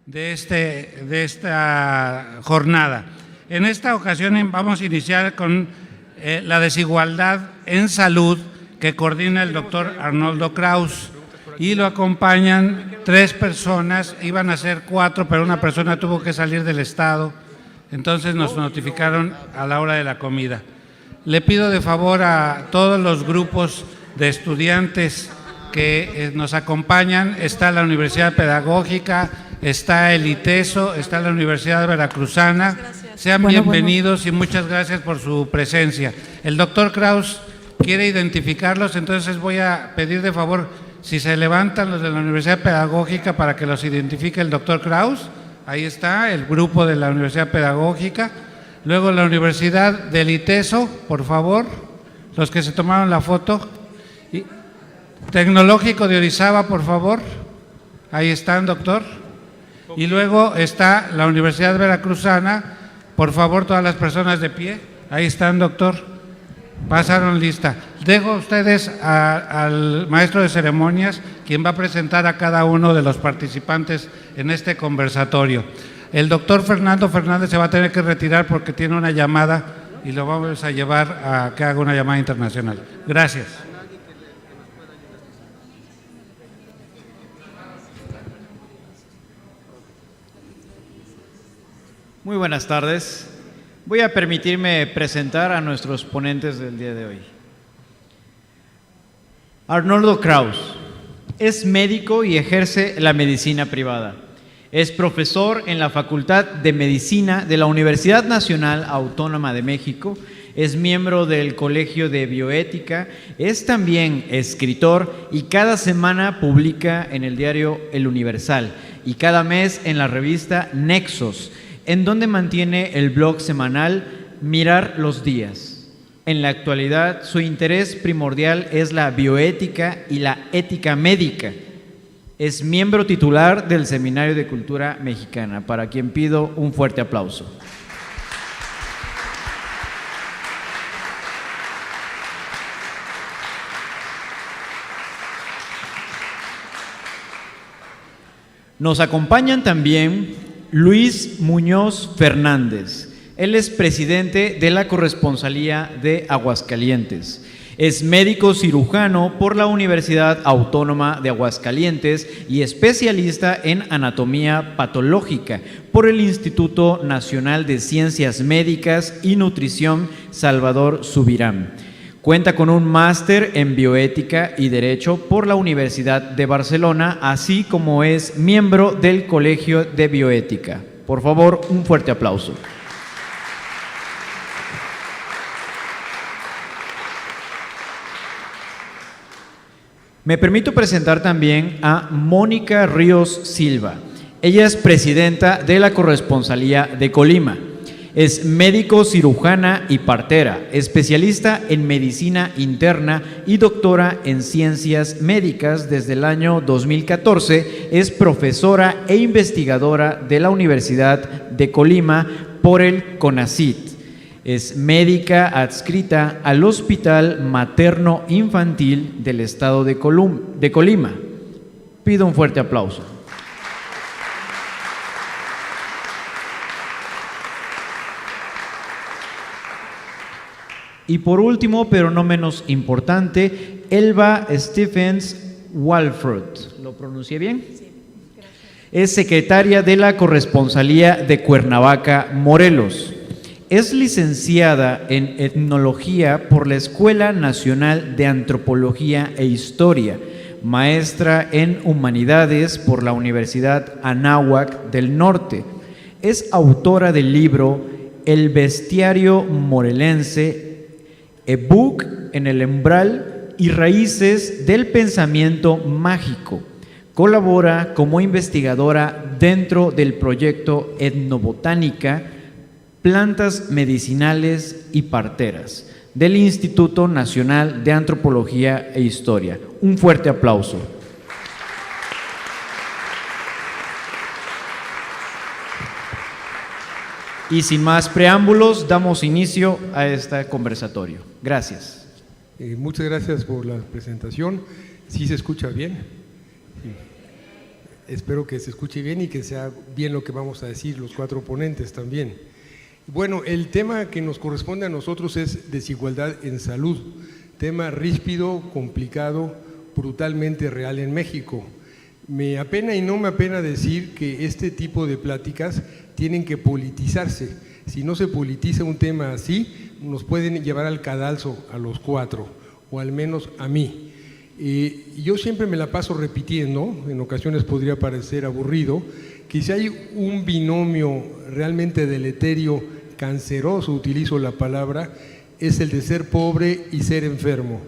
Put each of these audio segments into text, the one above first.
de esta jornada. En esta ocasión vamos a iniciar con la desigualdad en salud que coordina el doctor Arnoldo Kraus y lo acompañan 3 personas, iban a ser 4, pero una persona tuvo que salir del estado, entonces nos notificaron a la hora de la comida. Le pido de favor a todos los grupos de estudiantes que nos acompañan, está la Universidad Pedagógica, está el ITESO, está la Universidad Veracruzana, sean bienvenidos y muchas gracias por su presencia. El doctor Kraus quiere identificarlos, entonces voy a pedir de favor si se levantan los de la Universidad Pedagógica para que los identifique el doctor Kraus. Ahí está el grupo de la Universidad Pedagógica. Luego la Universidad del ITESO, por favor, los que se tomaron la foto. Y Tecnológico de Orizaba, por favor. Ahí están, doctor. Y luego está la Universidad Veracruzana. Por favor, todas las personas de pie. Ahí están, doctor. Pasaron lista. Dejo a ustedes al maestro de ceremonias, quien va a presentar a cada uno de los participantes en este conversatorio. El doctor Fernando Fernández se va a tener que retirar porque tiene una llamada y lo vamos a llevar a que haga una llamada internacional. Gracias. Muy buenas tardes. Voy a permitirme presentar a nuestros ponentes del día de hoy. Arnoldo Kraus es médico y ejerce la medicina privada. Es profesor en la Facultad de Medicina de la Universidad Nacional Autónoma de México. Es miembro del Colegio de Bioética. Es también escritor y cada semana publica en el diario El Universal y cada mes en la revista Nexos, en donde mantiene el blog semanal Mirar los Días. En la actualidad, su interés primordial es la bioética y la ética médica. Es miembro titular del Seminario de Cultura Mexicana, para quien pido un fuerte aplauso. Nos acompañan también Luis Muñoz Fernández. Él es presidente de la Corresponsalía de Aguascalientes. Es médico cirujano por la Universidad Autónoma de Aguascalientes y especialista en anatomía patológica por el Instituto Nacional de Ciencias Médicas y Nutrición Salvador Subirán. Cuenta con un máster en bioética y derecho por la Universidad de Barcelona, así como es miembro del Colegio de Bioética. Por favor, un fuerte aplauso. Me permito presentar también a Mónica Ríos Silva. Ella es presidenta de la Corresponsalía de Colima. Es médico cirujana y partera, especialista en medicina interna y doctora en ciencias médicas. Desde el año 2014 es profesora e investigadora de la Universidad de Colima por el CONACYT. Es médica adscrita al Hospital Materno Infantil del Estado de Colima. Pido un fuerte aplauso. Y por último, pero no menos importante, Elba Stephens Walford. ¿Lo pronuncié bien? Sí, gracias. Es secretaria de la Corresponsalía de Cuernavaca, Morelos. Es licenciada en Etnología por la Escuela Nacional de Antropología e Historia, maestra en Humanidades por la Universidad Anáhuac del Norte. Es autora del libro El Bestiario Morelense, ebook en el umbral y raíces del pensamiento mágico. Colabora como investigadora dentro del proyecto Etnobotánica, Plantas Medicinales y Parteras del Instituto Nacional de Antropología e Historia. Un fuerte aplauso. Y sin más preámbulos, damos inicio a este conversatorio. Gracias. Muchas gracias por la presentación. ¿Sí se escucha bien? Sí. espero que se escuche bien y que sea bien lo que vamos a decir los 4 ponentes también. Bueno, el tema que nos corresponde a nosotros es desigualdad en salud, tema ríspido, complicado, brutalmente real en México. Me apena y no me apena decir que este tipo de pláticas tienen que politizarse. Si no se politiza un tema así, nos pueden llevar al cadalso a los 4, o al menos a mí. Yo siempre me la paso repitiendo, en ocasiones podría parecer aburrido, que si hay un binomio realmente deleterio, canceroso, utilizo la palabra, es el de ser pobre y ser enfermo.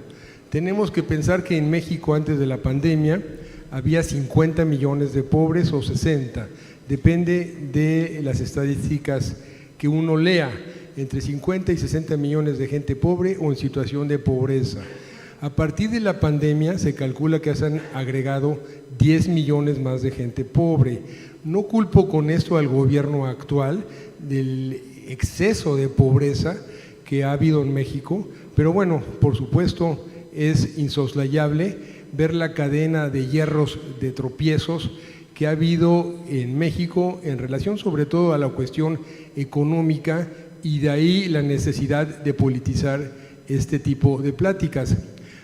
Tenemos que pensar que en México antes de la pandemia había 50 millones de pobres o 60, depende de las estadísticas que uno lea, entre 50 y 60 millones de gente pobre o en situación de pobreza. A partir de la pandemia se calcula que se han agregado 10 millones más de gente pobre. No culpo con esto al gobierno actual del exceso de pobreza que ha habido en México, pero bueno, por supuesto es insoslayable ver la cadena de hierros, de tropiezos que ha habido en México en relación sobre todo a la cuestión económica y de ahí la necesidad de politizar este tipo de pláticas.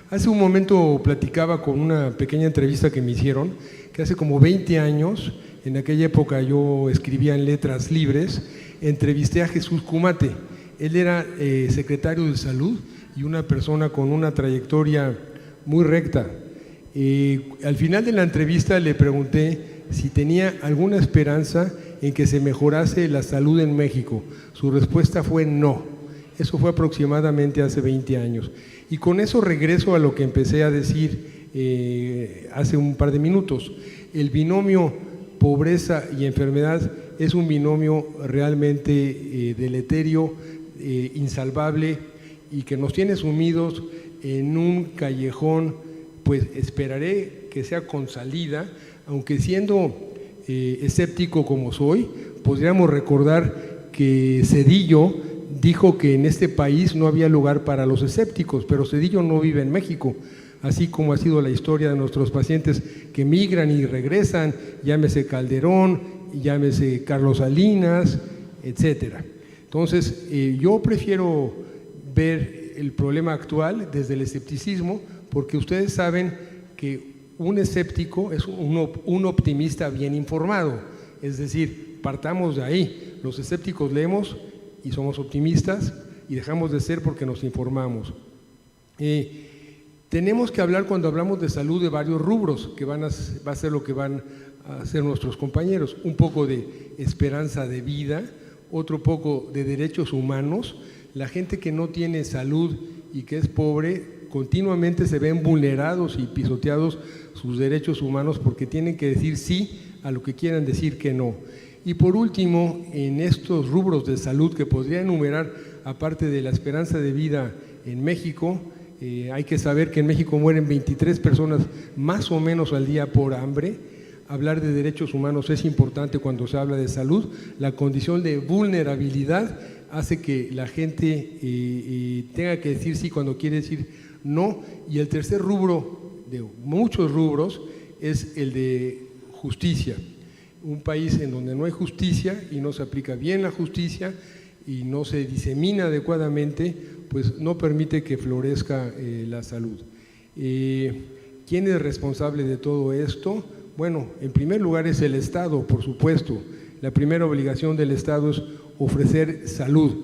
Hace un momento platicaba con una pequeña entrevista que me hicieron, que hace como 20 años, en aquella época yo escribía en Letras Libres, entrevisté a Jesús Kumate. Él era secretario de Salud y una persona con una trayectoria muy recta. Al final de la entrevista le pregunté si tenía alguna esperanza en que se mejorase la salud en México. Su respuesta fue no. Eso fue aproximadamente hace 20 años. Y con eso regreso a lo que empecé a decir hace un par de minutos. El binomio pobreza y enfermedad es un binomio realmente deleterio, insalvable y que nos tiene sumidos en un callejón, pues esperaré que sea con salida, aunque siendo escéptico como soy, podríamos recordar que Zedillo dijo que en este país no había lugar para los escépticos, pero Zedillo no vive en México, así como ha sido la historia de nuestros pacientes que migran y regresan, llámese Calderón, llámese Carlos Salinas, etcétera. Entonces, yo prefiero ver el problema actual desde el escepticismo, porque ustedes saben que un escéptico es un optimista bien informado, es decir, partamos de ahí. Los escépticos leemos y somos optimistas y dejamos de ser porque nos informamos. Tenemos que hablar cuando hablamos de salud de varios rubros, que va a ser lo que van a hacer nuestros compañeros, un poco de esperanza de vida, otro poco de derechos humanos. La gente que no tiene salud y que es pobre continuamente se ven vulnerados y pisoteados sus derechos humanos porque tienen que decir sí a lo que quieran decir que no. Y por último, en estos rubros de salud que podría enumerar, aparte de la esperanza de vida en México, hay que saber que en México mueren 23 personas más o menos al día por hambre. Hablar de derechos humanos es importante cuando se habla de salud. La condición de vulnerabilidad hace que la gente tenga que decir sí cuando quiere decir no. Y el tercer rubro de muchos rubros es el de justicia. Un país en donde no hay justicia y no se aplica bien la justicia y no se disemina adecuadamente, pues no permite que florezca la salud. ¿Quién es responsable de todo esto? Bueno, en primer lugar es el Estado, por supuesto. La primera obligación del Estado es ofrecer salud.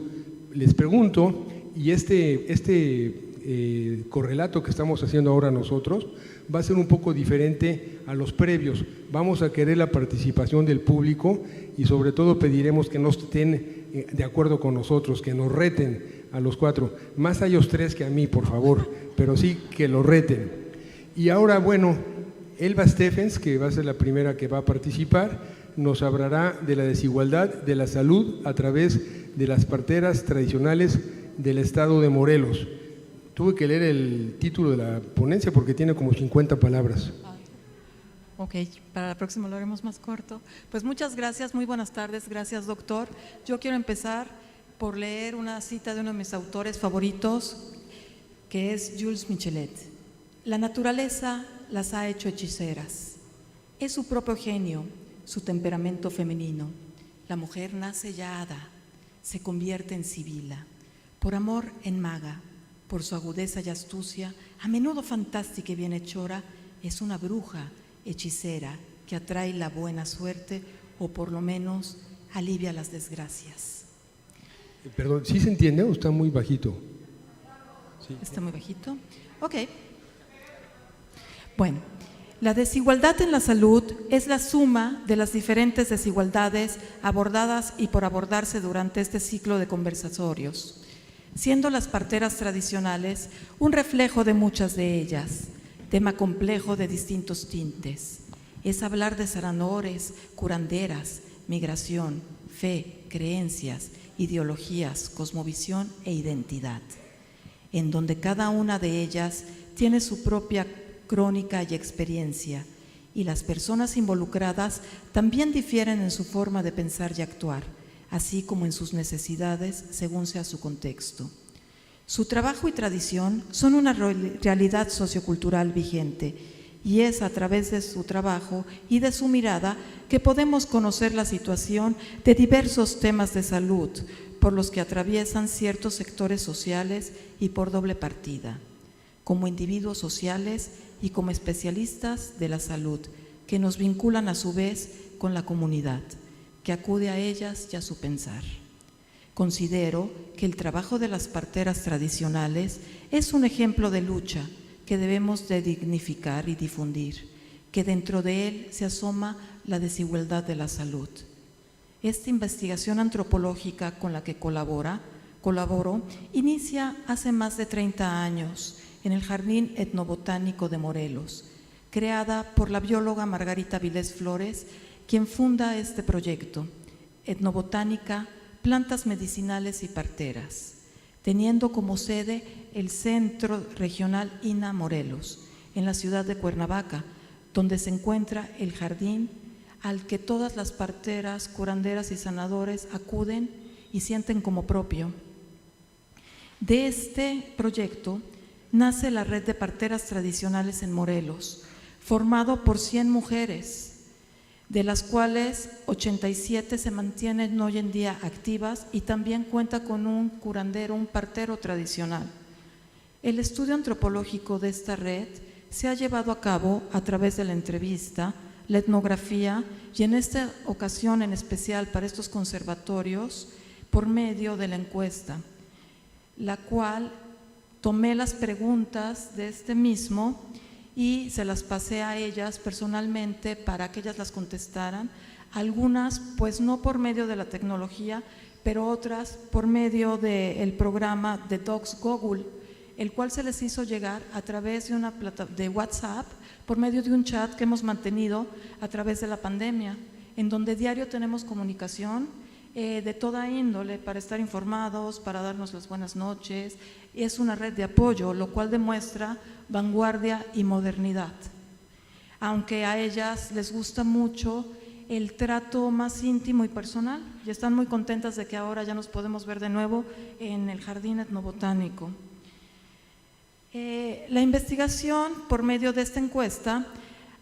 Les pregunto, y este correlato que estamos haciendo ahora nosotros va a ser un poco diferente a los previos. Vamos a querer la participación del público y sobre todo pediremos que no estén de acuerdo con nosotros, que nos reten a los 4, más a ellos 3 que a mí, por favor, pero sí que lo reten. Y ahora, bueno, Elba Stephens, que va a ser la primera que va a participar, nos hablará de la desigualdad de la salud a través de las parteras tradicionales del estado de Morelos. Tuve que leer el título de la ponencia porque tiene como 50 palabras. Ok, para la próxima lo haremos más corto. Pues muchas gracias, muy buenas tardes, gracias doctor. Yo quiero empezar por leer una cita de uno de mis autores favoritos, que es Jules Michelet. La naturaleza las ha hecho hechiceras Es su propio genio, su temperamento femenino. La mujer nace ya hada, se convierte en sibila, por amor en maga, por su agudeza y astucia, a menudo fantástica y bienhechora, es una bruja, hechicera, que atrae la buena suerte o por lo menos alivia las desgracias. Perdón, ¿sí se entiende o está muy bajito? Sí. ¿Está muy bajito? Ok. Bueno, la desigualdad en la salud es la suma de las diferentes desigualdades abordadas y por abordarse durante este ciclo de conversatorios, siendo las parteras tradicionales un reflejo de muchas de ellas, tema complejo de distintos tintes. Es hablar de sanadores, curanderas, migración, fe, creencias, ideologías, cosmovisión e identidad, en donde cada una de ellas tiene su propia crónica y experiencia, y las personas involucradas también difieren en su forma de pensar y actuar, así como en sus necesidades según sea su contexto. Su trabajo y tradición son una realidad sociocultural vigente, y es a través de su trabajo y de su mirada que podemos conocer la situación de diversos temas de salud por los que atraviesan ciertos sectores sociales y por doble partida, como individuos sociales y como especialistas de la salud, que nos vinculan a su vez con la comunidad, que acude a ellas y a su pensar. Considero que el trabajo de las parteras tradicionales es un ejemplo de lucha que debemos de dignificar y difundir, que dentro de él se asoma la desigualdad de la salud. Esta investigación antropológica con la que colaboro inicia hace más de 30 años en el Jardín Etnobotánico de Morelos, creada por la bióloga Margarita Vilés Flores, quien funda este proyecto, Etnobotánica, Plantas Medicinales y Parteras, teniendo como sede el Centro Regional INA Morelos, en la ciudad de Cuernavaca, donde se encuentra el jardín al que todas las parteras, curanderas y sanadores acuden y sienten como propio. De este proyecto nace la Red de Parteras Tradicionales en Morelos, formado por 100 mujeres, de las cuales 87 se mantienen hoy en día activas y también cuenta con un curandero, un partero tradicional. El estudio antropológico de esta red se ha llevado a cabo a través de la entrevista, la etnografía y en esta ocasión en especial para estos conservatorios por medio de la encuesta, la cual tomé las preguntas de este mismo y se las pasé a ellas personalmente para que ellas las contestaran, algunas pues no por medio de la tecnología, pero otras por medio del programa de Docs Google, el cual se les hizo llegar a través de una de WhatsApp, por medio de un chat que hemos mantenido a través de la pandemia, en donde diario tenemos comunicación de toda índole para estar informados, para darnos las buenas noches. Es una red de apoyo, lo cual demuestra vanguardia y modernidad. Aunque a ellas les gusta mucho el trato más íntimo y personal, y están muy contentas de que ahora ya nos podemos ver de nuevo en el Jardín Etnobotánico. La investigación por medio de esta encuesta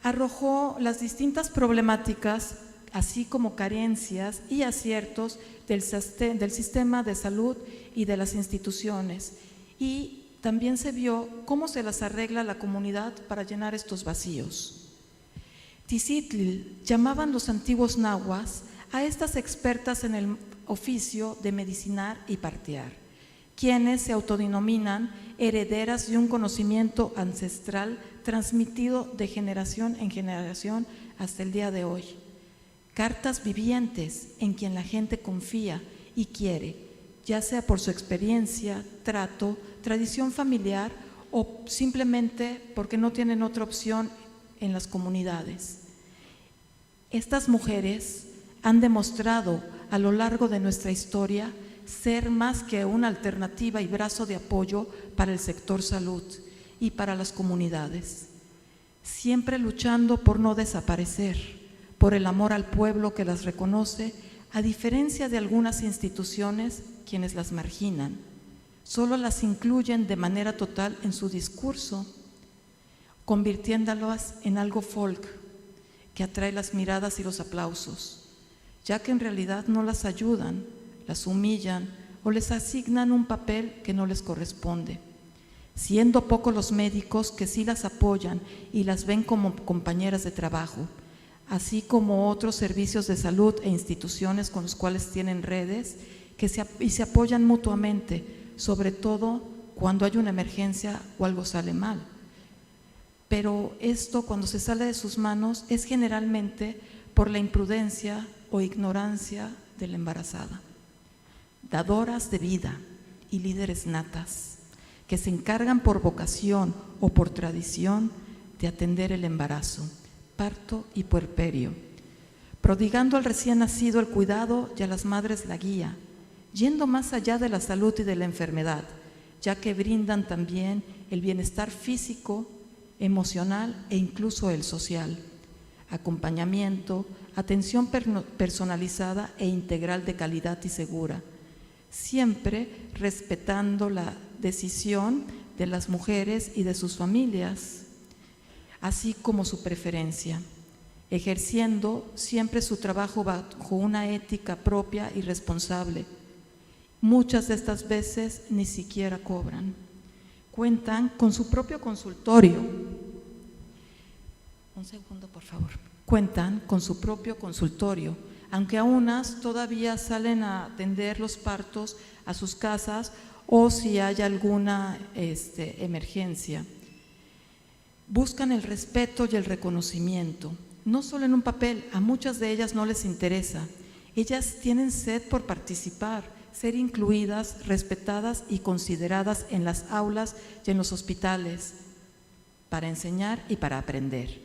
arrojó las distintas problemáticas, así como carencias y aciertos del sistema de salud y de las instituciones, y también se vio cómo se las arregla la comunidad para llenar estos vacíos. Tizitl, llamaban los antiguos nahuas a estas expertas en el oficio de medicinar y partear, quienes se autodenominan herederas de un conocimiento ancestral transmitido de generación en generación hasta el día de hoy. Cartas vivientes en quien la gente confía y quiere, ya sea por su experiencia, trato, tradición familiar o simplemente porque no tienen otra opción en las comunidades. Estas mujeres han demostrado a lo largo de nuestra historia ser más que una alternativa y brazo de apoyo para el sector salud y para las comunidades, siempre luchando por no desaparecer, por el amor al pueblo que las reconoce, a diferencia de algunas instituciones quienes las marginan, solo las incluyen de manera total en su discurso, convirtiéndolas en algo folk, que atrae las miradas y los aplausos, ya que en realidad no las ayudan, las humillan o les asignan un papel que no les corresponde, siendo pocos los médicos que sí las apoyan y las ven como compañeras de trabajo, así como otros servicios de salud e instituciones con los cuales tienen redes y se apoyan mutuamente, sobre todo cuando hay una emergencia o algo sale mal. Pero esto, cuando se sale de sus manos, es generalmente por la imprudencia o ignorancia de la embarazada. Dadoras de vida y líderes natas, que se encargan por vocación o por tradición de atender el embarazo, parto y puerperio, prodigando al recién nacido el cuidado y a las madres la guía, yendo más allá de la salud y de la enfermedad, ya que brindan también el bienestar físico, emocional e incluso el social, acompañamiento, atención personalizada e integral de calidad y segura, siempre respetando la decisión de las mujeres y de sus familias, así como su preferencia, ejerciendo siempre su trabajo bajo una ética propia y responsable. Muchas de estas veces ni siquiera cobran. Cuentan con su propio consultorio. Un segundo, por favor. Cuentan con su propio consultorio, aunque a unas todavía salen a atender los partos a sus casas o si hay alguna emergencia. Buscan el respeto y el reconocimiento, no solo en un papel, a muchas de ellas no les interesa. Ellas tienen sed por participar, ser incluidas, respetadas y consideradas en las aulas y en los hospitales para enseñar y para aprender.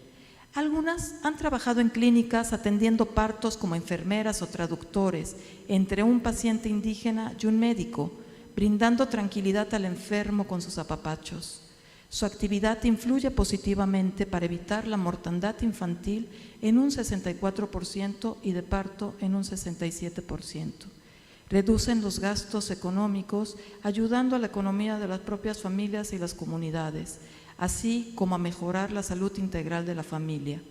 Algunas han trabajado en clínicas atendiendo partos como enfermeras o traductores entre un paciente indígena y un médico, brindando tranquilidad al enfermo con sus apapachos. Su actividad influye positivamente para evitar la mortandad infantil en un 64% y de parto en un 67%. Reducen los gastos económicos, ayudando a la economía de las propias familias y las comunidades, así como a mejorar la salud integral de la familia.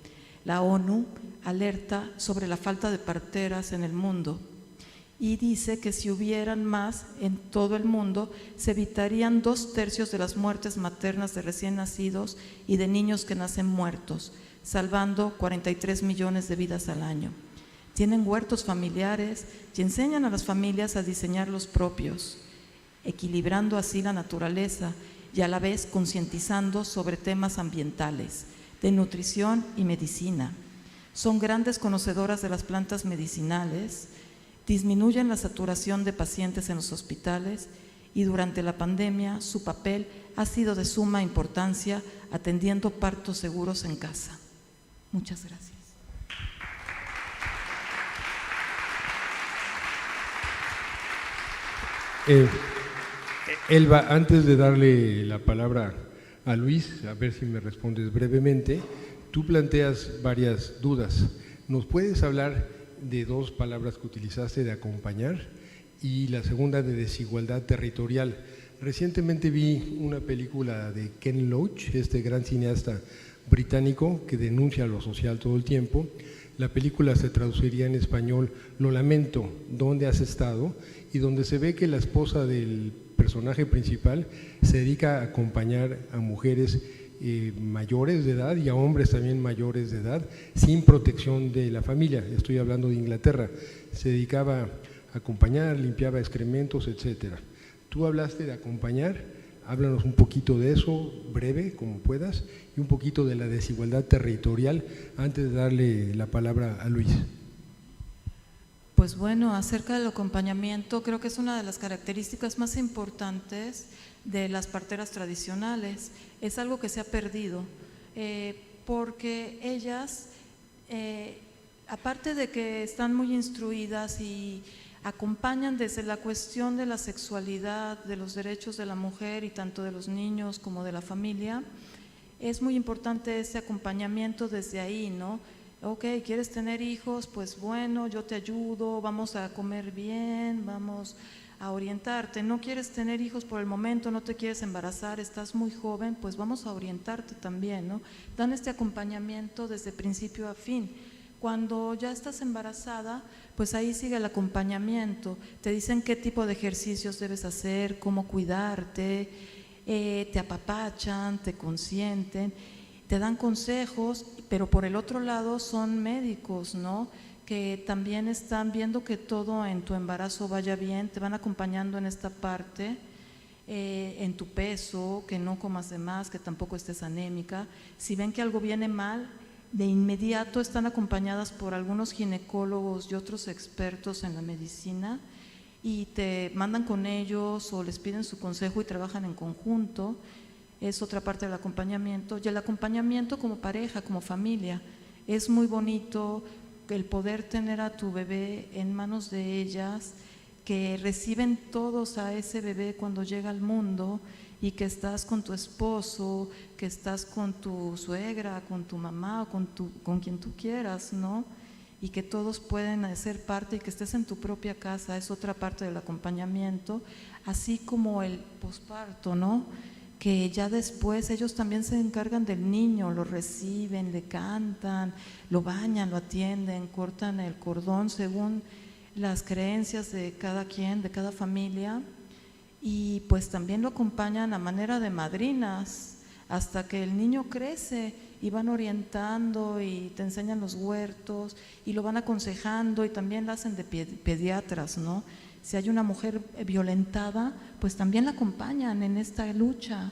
La ONU alerta sobre la falta de parteras en el mundo y dice que si hubieran más en todo el mundo, se evitarían 2/3 de las muertes maternas de recién nacidos y de niños que nacen muertos, salvando 43 millones de vidas al año. Tienen huertos familiares y enseñan a las familias a diseñar los propios, equilibrando así la naturaleza y a la vez concientizando sobre temas ambientales, de nutrición y medicina. Son grandes conocedoras de las plantas medicinales, disminuyen la saturación de pacientes en los hospitales y durante la pandemia su papel ha sido de suma importancia atendiendo partos seguros en casa. Muchas gracias. Elba, antes de darle la palabra a Luis, a ver si me respondes brevemente, tú planteas varias dudas. ¿Nos puedes hablar de dos palabras que utilizaste, de acompañar y la segunda de desigualdad territorial? Recientemente vi una película de Ken Loach, este gran cineasta británico que denuncia lo social todo el tiempo. La película se traduciría en español Lo lamento, ¿dónde has estado? Y donde se ve que la esposa del personaje principal se dedica a acompañar a mujeres mayores de edad y a hombres también mayores de edad sin protección de la familia. Estoy hablando de Inglaterra. Se dedicaba a acompañar, limpiaba excrementos, etcétera. Tú hablaste de acompañar, háblanos un poquito de eso, breve, como puedas, y un poquito de la desigualdad territorial antes de darle la palabra a Luis. Pues bueno, acerca del acompañamiento, creo que es una de las características más importantes de las parteras tradicionales. Es algo que se ha perdido, porque ellas, aparte de que están muy instruidas y acompañan desde la cuestión de la sexualidad, de los derechos de la mujer y tanto de los niños como de la familia, es muy importante ese acompañamiento desde ahí, ¿no? Ok, ¿quieres tener hijos? Pues bueno, yo te ayudo, vamos a comer bien, vamos a orientarte. No quieres tener hijos por el momento, no te quieres embarazar, estás muy joven, pues vamos a orientarte también, ¿no? Dan este acompañamiento desde principio a fin. Cuando ya estás embarazada, pues ahí sigue el acompañamiento. Te dicen qué tipo de ejercicios debes hacer, cómo cuidarte, te apapachan, te consienten, te dan consejos, pero por el otro lado son médicos, ¿no? Que también están viendo que todo en tu embarazo vaya bien, te van acompañando en esta parte, en tu peso, que no comas de más, que tampoco estés anémica. Si ven que algo viene mal, de inmediato están acompañadas por algunos ginecólogos y otros expertos en la medicina y te mandan con ellos o les piden su consejo y trabajan en conjunto. Es otra parte del acompañamiento. Y el acompañamiento como pareja, como familia, es muy bonito el poder tener a tu bebé en manos de ellas, que reciben todos a ese bebé cuando llega al mundo y que estás con tu esposo, que estás con tu suegra, con tu mamá o con quien tú quieras, ¿no? Y que todos pueden ser parte y que estés en tu propia casa, es otra parte del acompañamiento, así como el posparto, ¿no? Que ya después ellos también se encargan del niño, lo reciben, le cantan, lo bañan, lo atienden, cortan el cordón según las creencias de cada quien, de cada familia, y pues también lo acompañan a manera de madrinas hasta que el niño crece y van orientando y te enseñan los huertos y lo van aconsejando y también la hacen de pediatras, ¿no? Si hay una mujer violentada, pues también la acompañan en esta lucha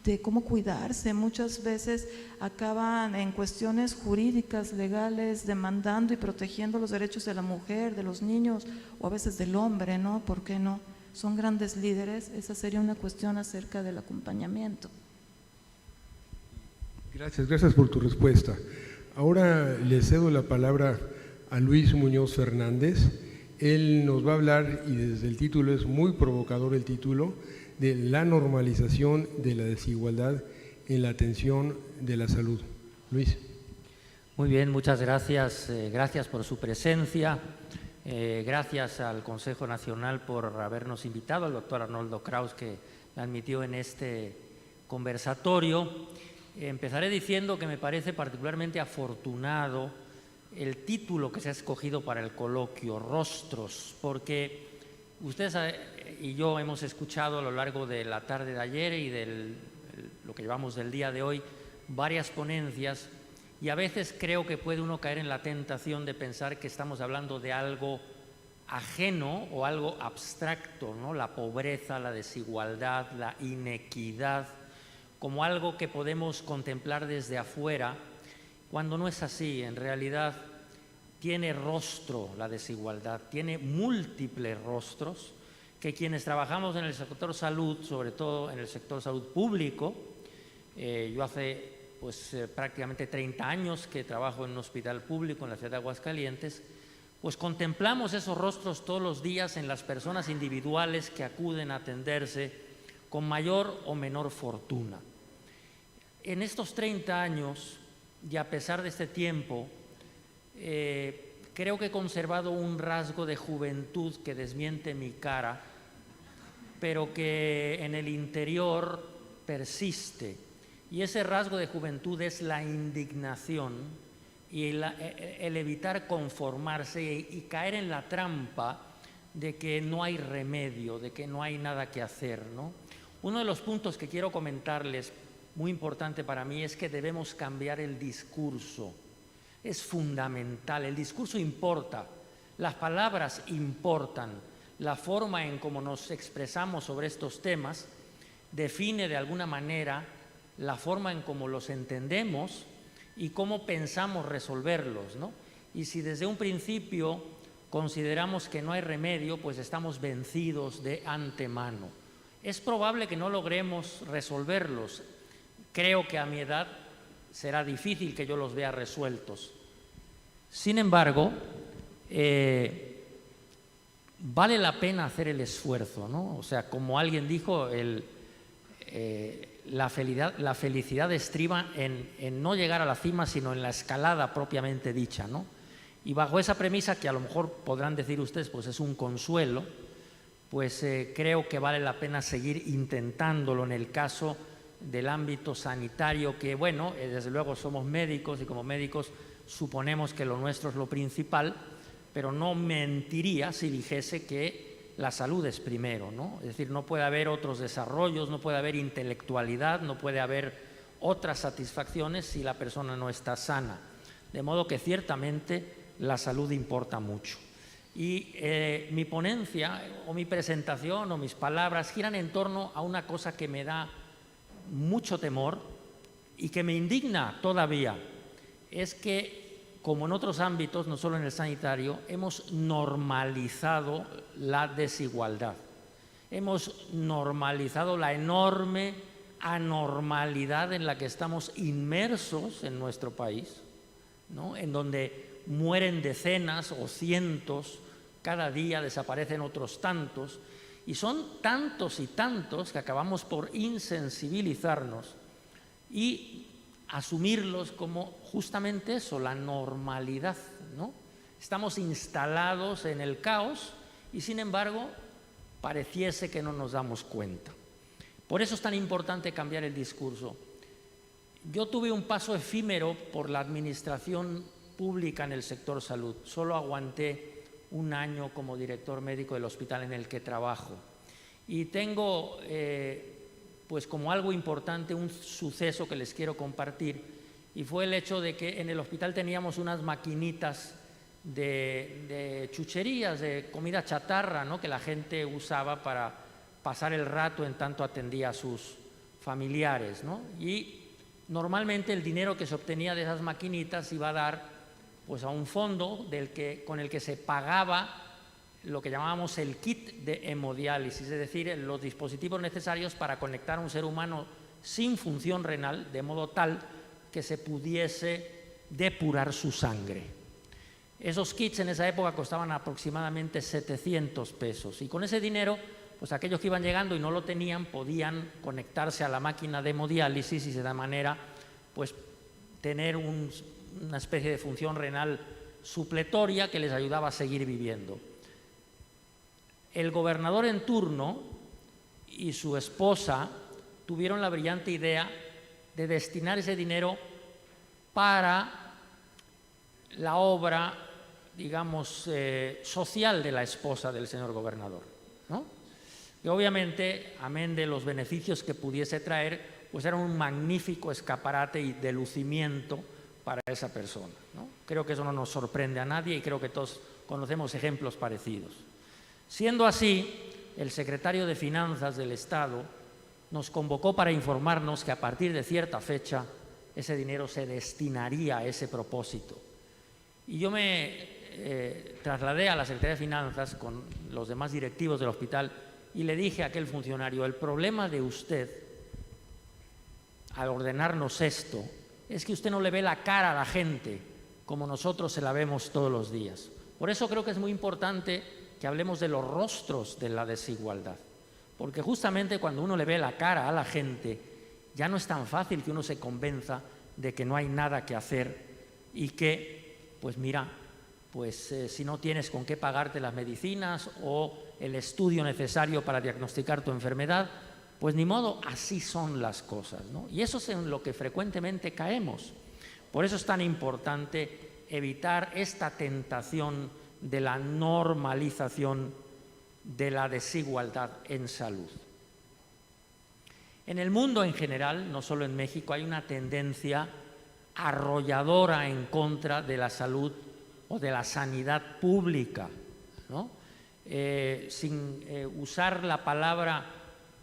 de cómo cuidarse. Muchas veces acaban en cuestiones jurídicas, legales, demandando y protegiendo los derechos de la mujer, de los niños o a veces del hombre, ¿no? ¿Por qué no? Son grandes líderes. Esa sería una cuestión acerca del acompañamiento. Gracias por tu respuesta. Ahora le cedo la palabra a Luis Muñoz Fernández. Él nos va a hablar, y desde el título es muy provocador el título, de la normalización de la desigualdad en la atención de la salud. Luis. Muy bien, muchas gracias. Gracias por su presencia. Gracias al Consejo Nacional por habernos invitado, al doctor Arnoldo Kraus, que me admitió en este conversatorio. Empezaré diciendo que me parece particularmente afortunado el título que se ha escogido para el coloquio, Rostros, porque ustedes y yo hemos escuchado a lo largo de la tarde de ayer y lo que llevamos del día de hoy varias ponencias, y a veces creo que puede uno caer en la tentación de pensar que estamos hablando de algo ajeno o algo abstracto, ¿no? La pobreza, la desigualdad, la inequidad, como algo que podemos contemplar desde afuera, cuando no es así. En realidad tiene rostro la desigualdad, tiene múltiples rostros que quienes trabajamos en el sector salud, sobre todo en el sector salud público, yo hace prácticamente 30 años que trabajo en un hospital público en la ciudad de Aguascalientes, pues contemplamos esos rostros todos los días en las personas individuales que acuden a atenderse con mayor o menor fortuna. En estos 30 años, y a pesar de este tiempo, creo que he conservado un rasgo de juventud que desmiente mi cara, pero que en el interior persiste. Y ese rasgo de juventud es la indignación y el evitar conformarse y caer en la trampa de que no hay remedio, de que no hay nada que hacer, ¿no? Uno de los puntos que quiero comentarles, muy importante para mí, es que debemos cambiar el discurso. Es fundamental, el discurso importa, las palabras importan, la forma en cómo nos expresamos sobre estos temas define de alguna manera la forma en cómo los entendemos y cómo pensamos resolverlos, ¿no? Y si desde un principio consideramos que no hay remedio, pues estamos vencidos de antemano. Es probable que no logremos resolverlos. Creo que a mi edad será difícil que yo los vea resueltos. Sin embargo, vale la pena hacer el esfuerzo, ¿no? O sea, como alguien dijo, la felicidad estriba en no llegar a la cima, sino en la escalada propiamente dicha, ¿no? Y bajo esa premisa, que a lo mejor podrán decir ustedes, pues es un consuelo, pues creo que vale la pena seguir intentándolo en el caso del ámbito sanitario, que bueno, desde luego somos médicos y como médicos suponemos que lo nuestro es lo principal, pero no mentiría si dijese que la salud es primero, ¿no? Es decir, no puede haber otros desarrollos, no puede haber intelectualidad, no puede haber otras satisfacciones si la persona no está sana. De modo que ciertamente la salud importa mucho. Y mi ponencia o mi presentación o mis palabras giran en torno a una cosa que me da mucho temor y que me indigna todavía. Es que, como en otros ámbitos, no solo en el sanitario, hemos normalizado la desigualdad. Hemos normalizado la enorme anormalidad en la que estamos inmersos en nuestro país, ¿no? En donde mueren decenas o cientos, cada día desaparecen otros tantos, y son tantos y tantos que acabamos por insensibilizarnos y asumirlos como justamente eso, la normalidad, ¿no? Estamos instalados en el caos y sin embargo pareciese que no nos damos cuenta. Por eso es tan importante cambiar el discurso. Yo tuve un paso efímero por la administración pública en el sector salud. Solo aguanté un año como director médico del hospital en el que trabajo. Y tengo, pues como algo importante, un suceso que les quiero compartir. Y fue el hecho de que en el hospital teníamos unas maquinitas de chucherías, de comida chatarra, ¿no? Que la gente usaba para pasar el rato en tanto atendía a sus familiares, ¿no? Y normalmente el dinero que se obtenía de esas maquinitas iba a dar pues a un fondo con el que se pagaba lo que llamábamos el kit de hemodiálisis, es decir, los dispositivos necesarios para conectar a un ser humano sin función renal, de modo tal que se pudiese depurar su sangre. Esos kits en esa época costaban aproximadamente 700 pesos y con ese dinero, pues aquellos que iban llegando y no lo tenían podían conectarse a la máquina de hemodiálisis y de esa manera pues tener una especie de función renal supletoria que les ayudaba a seguir viviendo. El gobernador en turno y su esposa tuvieron la brillante idea de destinar ese dinero para la obra, digamos, social de la esposa del señor gobernador, ¿no? Y obviamente, amén de los beneficios que pudiese traer, pues era un magnífico escaparate y de lucimiento para esa persona, ¿no? Creo que eso no nos sorprende a nadie y creo que todos conocemos ejemplos parecidos. Siendo así, el secretario de Finanzas del Estado nos convocó para informarnos que a partir de cierta fecha ese dinero se destinaría a ese propósito. Y yo me trasladé a la Secretaría de Finanzas con los demás directivos del hospital y le dije a aquel funcionario: el problema de usted al ordenarnos esto es que usted no le ve la cara a la gente como nosotros se la vemos todos los días. Por eso creo que es muy importante que hablemos de los rostros de la desigualdad, porque justamente cuando uno le ve la cara a la gente ya no es tan fácil que uno se convenza de que no hay nada que hacer y que, pues mira, pues si no tienes con qué pagarte las medicinas o el estudio necesario para diagnosticar tu enfermedad, pues ni modo, así son las cosas, ¿no? Y eso es en lo que frecuentemente caemos. Por eso es tan importante evitar esta tentación de la normalización de la desigualdad en salud. En el mundo en general, no solo en México, hay una tendencia arrolladora en contra de la salud o de la sanidad pública, ¿no? Sin usar la palabra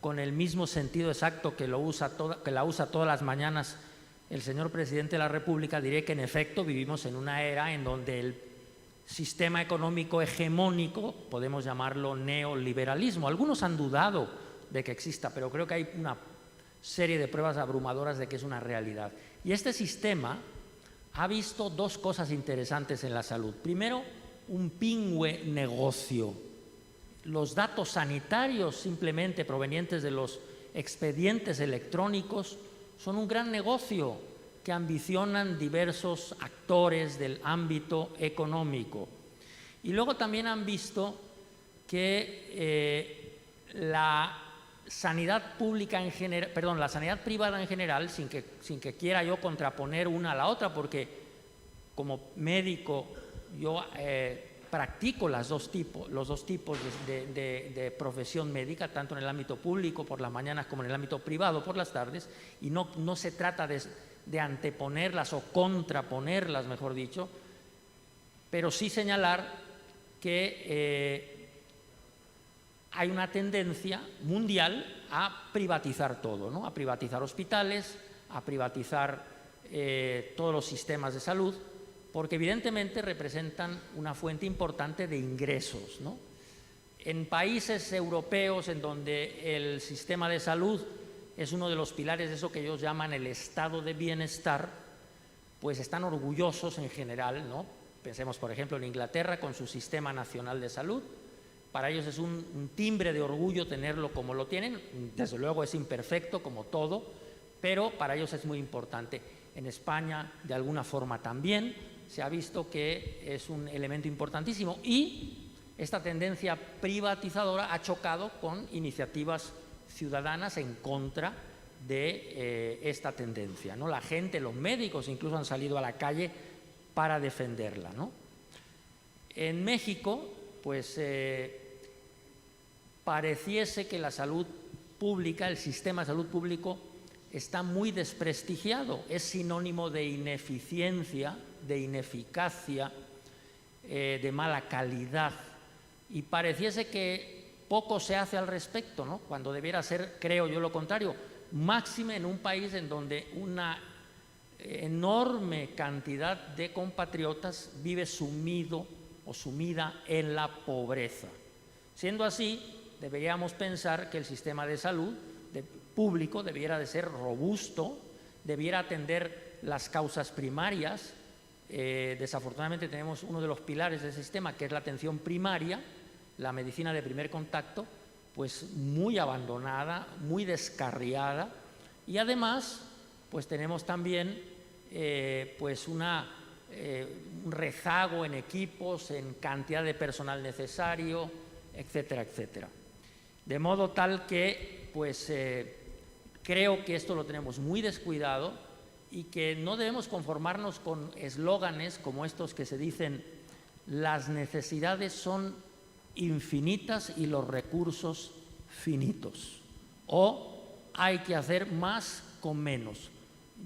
con el mismo sentido exacto que la usa todas las mañanas el señor presidente de la República, diré que en efecto vivimos en una era en donde el sistema económico hegemónico, podemos llamarlo neoliberalismo. Algunos han dudado de que exista, pero creo que hay una serie de pruebas abrumadoras de que es una realidad. Y este sistema ha visto dos cosas interesantes en la salud. Primero, un pingüe negocio. Los datos sanitarios simplemente provenientes de los expedientes electrónicos son un gran negocio que ambicionan diversos actores del ámbito económico. Y luego también han visto que la sanidad pública en general, perdón, la sanidad privada en general, sin que quiera yo contraponer una a la otra, porque como médico yo practico los dos tipos de profesión médica, tanto en el ámbito público por las mañanas como en el ámbito privado por las tardes, y no se trata de anteponerlas o contraponerlas, mejor dicho, pero sí señalar que hay una tendencia mundial a privatizar todo, ¿no? A privatizar hospitales, a privatizar todos los sistemas de salud, porque evidentemente representan una fuente importante de ingresos, ¿no? En países europeos en donde el sistema de salud es uno de los pilares de eso que ellos llaman el estado de bienestar, pues están orgullosos en general, ¿no? Pensemos, por ejemplo, en Inglaterra con su Sistema Nacional de Salud. Para ellos es un timbre de orgullo tenerlo como lo tienen. Desde luego es imperfecto como todo, pero para ellos es muy importante. En España, de alguna forma también, se ha visto que es un elemento importantísimo, y esta tendencia privatizadora ha chocado con iniciativas ciudadanas en contra de esta tendencia, ¿no? La gente, los médicos incluso han salido a la calle para defenderla, ¿no? En México, pues pareciese que la salud pública, el sistema de salud público, está muy desprestigiado, es sinónimo de ineficiencia, de ineficacia, de mala calidad, y pareciese que poco se hace al respecto, ¿no? Cuando debiera ser, creo yo, lo contrario, máxime en un país en donde una enorme cantidad de compatriotas vive sumido o sumida en la pobreza. Siendo así, deberíamos pensar que el sistema de salud público debiera de ser robusto, debiera atender las causas primarias. Desafortunadamente tenemos uno de los pilares del sistema, que es la atención primaria, la medicina de primer contacto, pues muy abandonada, muy descarriada, y además pues tenemos también pues un rezago en equipos, en cantidad de personal necesario, etcétera, etcétera. De modo tal que pues creo que esto lo tenemos muy descuidado y que no debemos conformarnos con eslóganes como estos que se dicen: las necesidades son infinitas y los recursos finitos, o hay que hacer más con menos.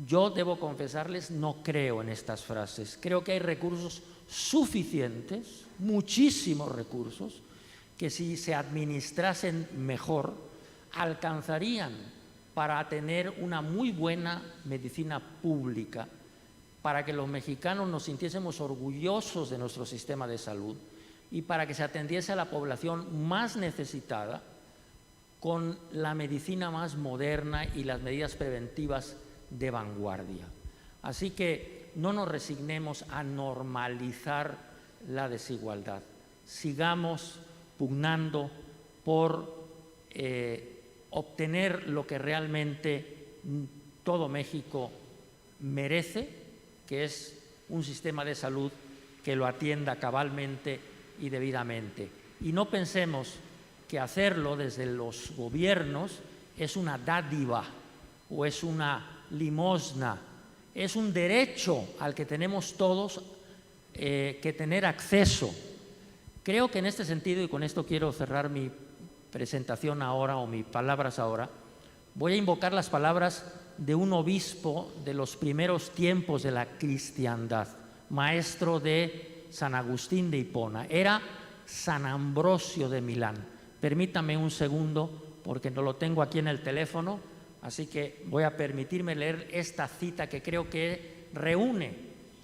Yo debo confesarles, no creo en estas frases. Creo que hay recursos suficientes, muchísimos recursos, que si se administrasen mejor, alcanzarían para tener una muy buena medicina pública, para que los mexicanos nos sintiésemos orgullosos de nuestro sistema de salud y para que se atendiese a la población más necesitada con la medicina más moderna y las medidas preventivas de vanguardia. Así que no nos resignemos a normalizar la desigualdad. Sigamos pugnando por obtener lo que realmente todo México merece, que es un sistema de salud que lo atienda cabalmente y debidamente. Y no pensemos que hacerlo desde los gobiernos es una dádiva o es una limosna, es un derecho al que tenemos todos que tener acceso. Creo que en este sentido, y con esto quiero cerrar mi presentación ahora o mis palabras ahora, voy a invocar las palabras de un obispo de los primeros tiempos de la cristiandad, maestro de San Agustín de Hipona, era San Ambrosio de Milán. Permítame un segundo porque no lo tengo aquí en el teléfono, así que voy a permitirme leer esta cita que creo que reúne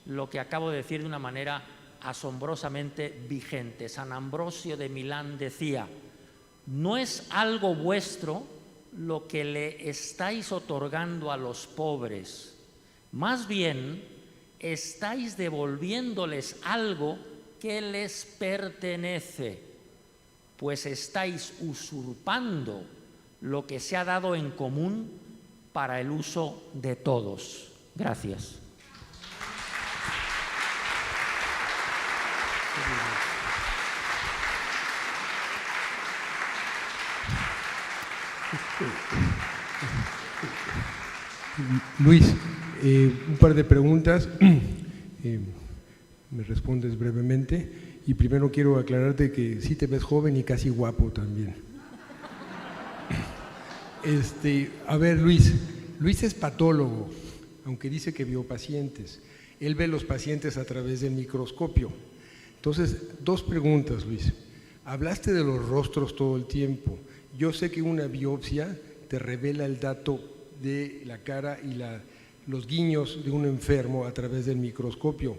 lo que acabo de decir de una manera asombrosamente vigente. San Ambrosio de Milán decía: no es algo vuestro lo que le estáis otorgando a los pobres, más bien estáis devolviéndoles algo que les pertenece, pues estáis usurpando lo que se ha dado en común para el uso de todos. Gracias. Luis, un par de preguntas. Me respondes brevemente. Y primero quiero aclararte que sí te ves joven y casi guapo también. A ver, Luis es patólogo, aunque dice que vio pacientes. Él ve los pacientes a través del microscopio. Entonces, dos preguntas, Luis. Hablaste de los rostros todo el tiempo. Yo sé que una biopsia te revela el dato de la cara y los guiños de un enfermo a través del microscopio.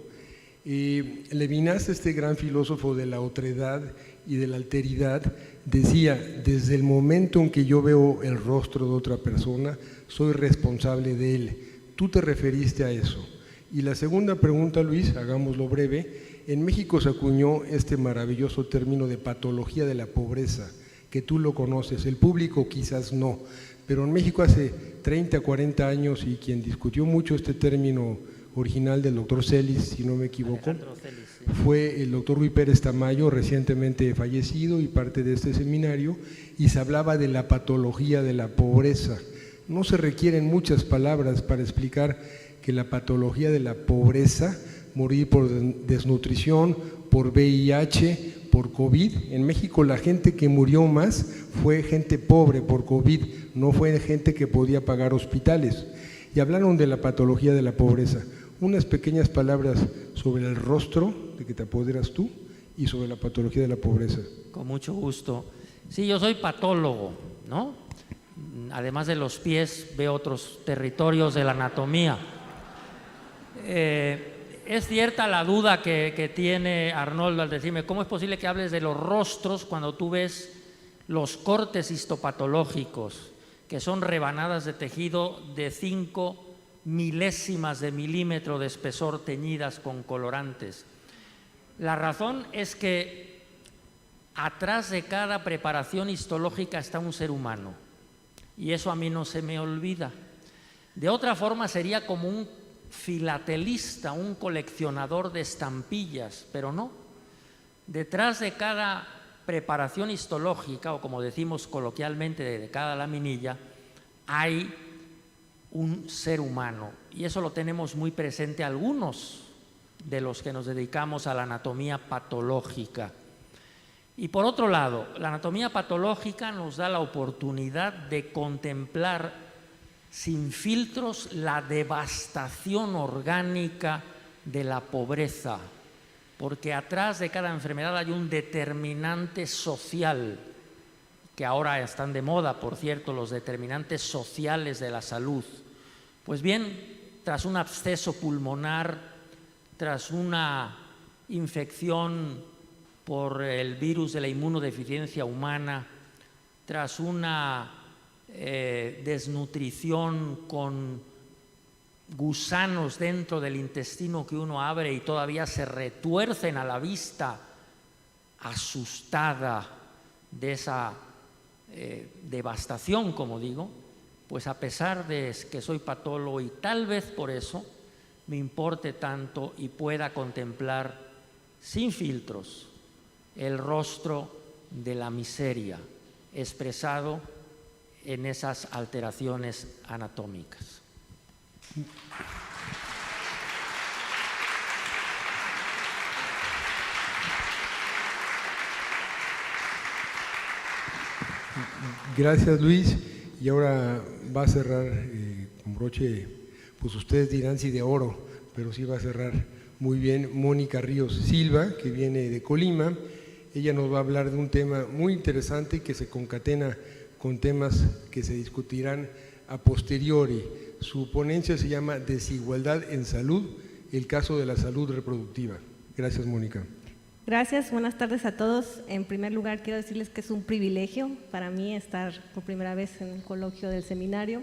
Levinas, este gran filósofo de la otredad y de la alteridad, decía: desde el momento en que yo veo el rostro de otra persona, soy responsable de él. Tú te referiste a eso. Y la segunda pregunta, Luis, hagámoslo breve. En México se acuñó este maravilloso término de patología de la pobreza, que tú lo conoces, el público quizás no, pero en México hace 30, 40 años, y quien discutió mucho este término original del doctor Celis, si no me equivoco, fue el doctor Ruy Pérez Tamayo, recientemente fallecido y parte de este seminario, y se hablaba de la patología de la pobreza. No se requieren muchas palabras para explicar que la patología de la pobreza, morir por desnutrición, por VIH, por COVID. En México la gente que murió más fue gente pobre por COVID, no fue gente que podía pagar hospitales. Y hablaron de la patología de la pobreza. Unas pequeñas palabras sobre el rostro de que te apoderas tú y sobre la patología de la pobreza. Con mucho gusto. Sí, yo soy patólogo, ¿no? Además de los pies, veo otros territorios de la anatomía. Es cierta la duda que tiene Arnoldo al decirme cómo es posible que hables de los rostros cuando tú ves los cortes histopatológicos, que son rebanadas de tejido de 5 milésimas de milímetro de espesor teñidas con colorantes. La razón es que atrás de cada preparación histológica está un ser humano, y eso a mí no se me olvida. De otra forma sería como un filatelista, un coleccionador de estampillas, pero no. Detrás de cada preparación histológica, o como decimos coloquialmente, de cada laminilla, hay un ser humano, y eso lo tenemos muy presente algunos de los que nos dedicamos a la anatomía patológica. Y por otro lado, la anatomía patológica nos da la oportunidad de contemplar sin filtros la devastación orgánica de la pobreza, porque atrás de cada enfermedad hay un determinante social, que ahora están de moda, por cierto, los determinantes sociales de la salud. Pues bien, tras un absceso pulmonar, tras una infección por el virus de la inmunodeficiencia humana, tras una desnutrición con gusanos dentro del intestino que uno abre y todavía se retuercen a la vista asustada de esa devastación, como digo, pues a pesar de que soy patólogo y tal vez por eso me importe tanto y pueda contemplar sin filtros el rostro de la miseria expresado en esas alteraciones anatómicas. Gracias, Luis. Y ahora va a cerrar con broche, pues ustedes dirán si de oro, pero sí va a cerrar muy bien Mónica Ríos Silva, que viene de Colima. Ella nos va a hablar de un tema muy interesante que se concatena con temas que se discutirán a posteriori. Su ponencia se llama Desigualdad en Salud, el caso de la salud reproductiva. Gracias, Mónica. Gracias, buenas tardes a todos. En primer lugar, quiero decirles que es un privilegio para mí estar por primera vez en el coloquio del seminario.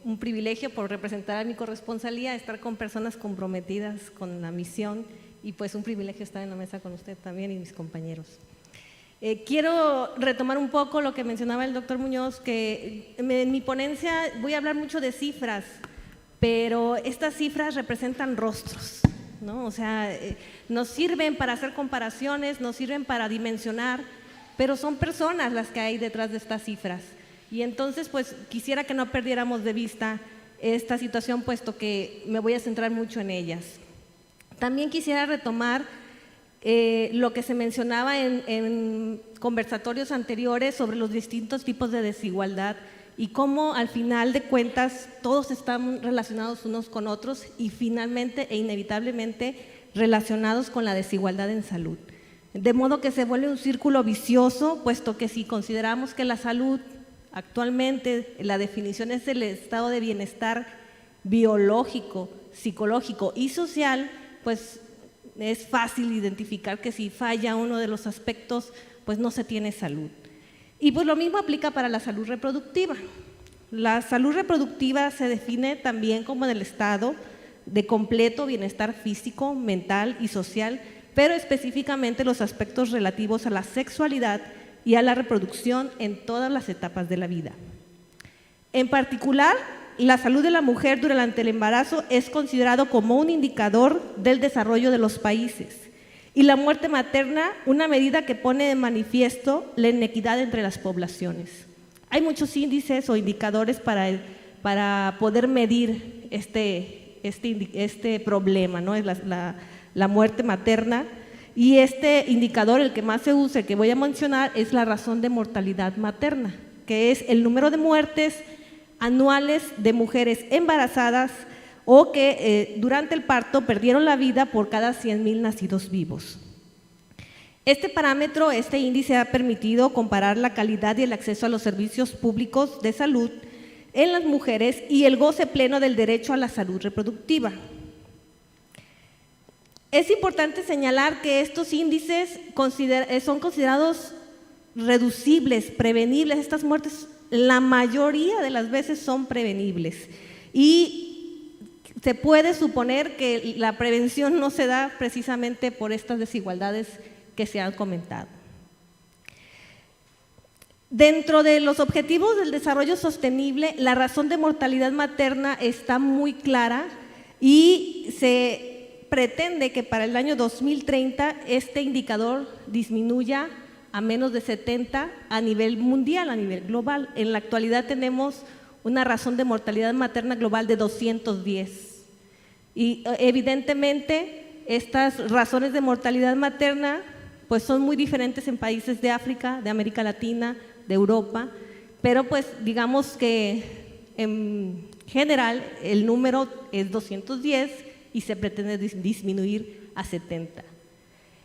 Un privilegio por representar a mi corresponsalía, estar con personas comprometidas con la misión, y pues un privilegio estar en la mesa con usted también y mis compañeros. Quiero retomar un poco lo que mencionaba el doctor Muñoz, que en mi ponencia voy a hablar mucho de cifras, pero estas cifras representan rostros, ¿no? O sea, nos sirven para hacer comparaciones, nos sirven para dimensionar, pero son personas las que hay detrás de estas cifras. Y entonces, pues quisiera que no perdiéramos de vista esta situación, puesto que me voy a centrar mucho en ellas. También quisiera retomar lo que se mencionaba en conversatorios anteriores sobre los distintos tipos de desigualdad y cómo al final de cuentas todos están relacionados unos con otros y finalmente e inevitablemente relacionados con la desigualdad en salud. De modo que se vuelve un círculo vicioso, puesto que si consideramos que la salud actualmente, la definición es el estado de bienestar biológico, psicológico y social, pues es fácil identificar que si falla uno de los aspectos, pues no se tiene salud. Y pues lo mismo aplica para la salud reproductiva. La salud reproductiva se define también como el estado de completo bienestar físico, mental y social, pero específicamente los aspectos relativos a la sexualidad y a la reproducción en todas las etapas de la vida. En particular, la salud de la mujer durante el embarazo es considerado como un indicador del desarrollo de los países y la muerte materna una medida que pone de manifiesto la inequidad entre las poblaciones. Hay muchos índices o indicadores para poder medir este problema, ¿no? Es la muerte materna. Y este indicador, el que más se usa, el que voy a mencionar, es la razón de mortalidad materna, que es el número de muertes anuales de mujeres embarazadas o que durante el parto perdieron la vida por cada 100,000 nacidos vivos. Este parámetro, este índice ha permitido comparar la calidad y el acceso a los servicios públicos de salud en las mujeres y el goce pleno del derecho a la salud reproductiva. Es importante señalar que estos índices son considerados reducibles, prevenibles. Estas muertes la mayoría de las veces son prevenibles y se puede suponer que la prevención no se da precisamente por estas desigualdades que se han comentado. Dentro de los objetivos del desarrollo sostenible, la razón de mortalidad materna está muy clara y se pretende que para el año 2030 este indicador disminuya a menos de 70 a nivel mundial, a nivel global. En la actualidad tenemos una razón de mortalidad materna global de 210 y evidentemente estas razones de mortalidad materna pues son muy diferentes en países de África, de América Latina, de Europa, pero pues digamos que en general el número es 210 y se pretende disminuir a 70.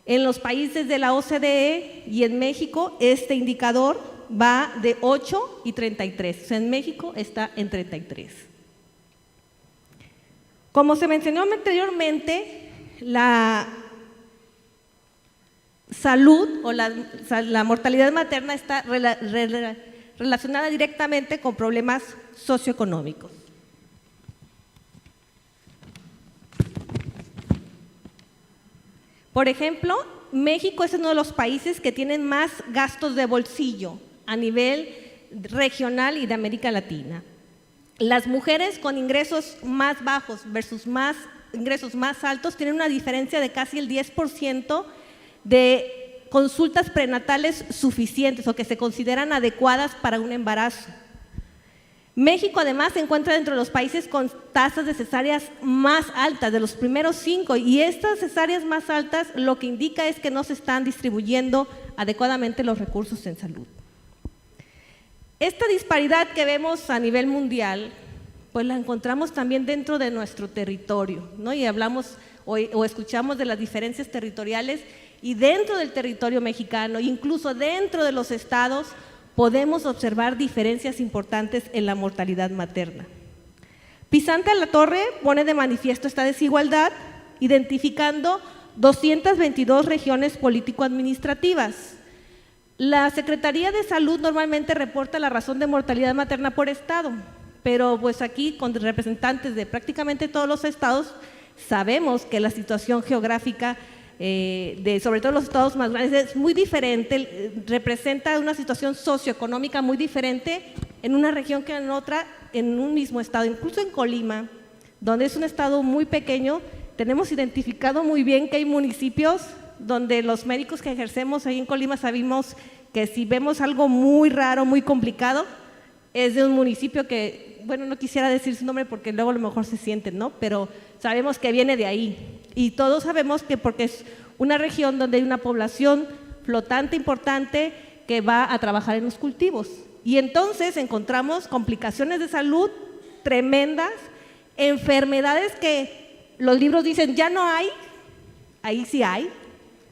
En los países de la OCDE y en México este indicador va de 8 y 33, o sea, en México está en 33. Como se mencionó anteriormente, la salud o la mortalidad materna está relacionada directamente con problemas socioeconómicos. Por ejemplo, México es uno de los países que tienen más gastos de bolsillo a nivel regional y de América Latina. Las mujeres con ingresos más bajos versus ingresos más altos tienen una diferencia de casi el 10% de consultas prenatales suficientes o que se consideran adecuadas para un embarazo. México además se encuentra dentro de los países con tasas de cesáreas más altas, de los primeros 5, y estas cesáreas más altas lo que indica es que no se están distribuyendo adecuadamente los recursos en salud. Esta disparidad que vemos a nivel mundial, pues la encontramos también dentro de nuestro territorio, ¿no? Y hablamos o escuchamos de las diferencias territoriales y dentro del territorio mexicano, incluso dentro de los estados, podemos observar diferencias importantes en la mortalidad materna. Pisante a la Torre pone de manifiesto esta desigualdad, identificando 222 regiones político-administrativas. La Secretaría de Salud normalmente reporta la razón de mortalidad materna por estado, pero pues aquí con representantes de prácticamente todos los estados sabemos que la situación geográfica sobre todo los estados más grandes es muy diferente, representa una situación socioeconómica muy diferente en una región que en otra, en un mismo estado. Incluso en Colima, donde es un estado muy pequeño, tenemos identificado muy bien que hay municipios donde los médicos que ejercemos ahí en Colima sabemos que si vemos algo muy raro, muy complicado, es de un municipio que, bueno, no quisiera decir su nombre porque luego a lo mejor se sienten, ¿no? Pero sabemos que viene de ahí. Y todos sabemos que porque es una región donde hay una población flotante importante que va a trabajar en los cultivos. Y entonces encontramos complicaciones de salud tremendas, enfermedades que los libros dicen ya no hay, ahí sí hay.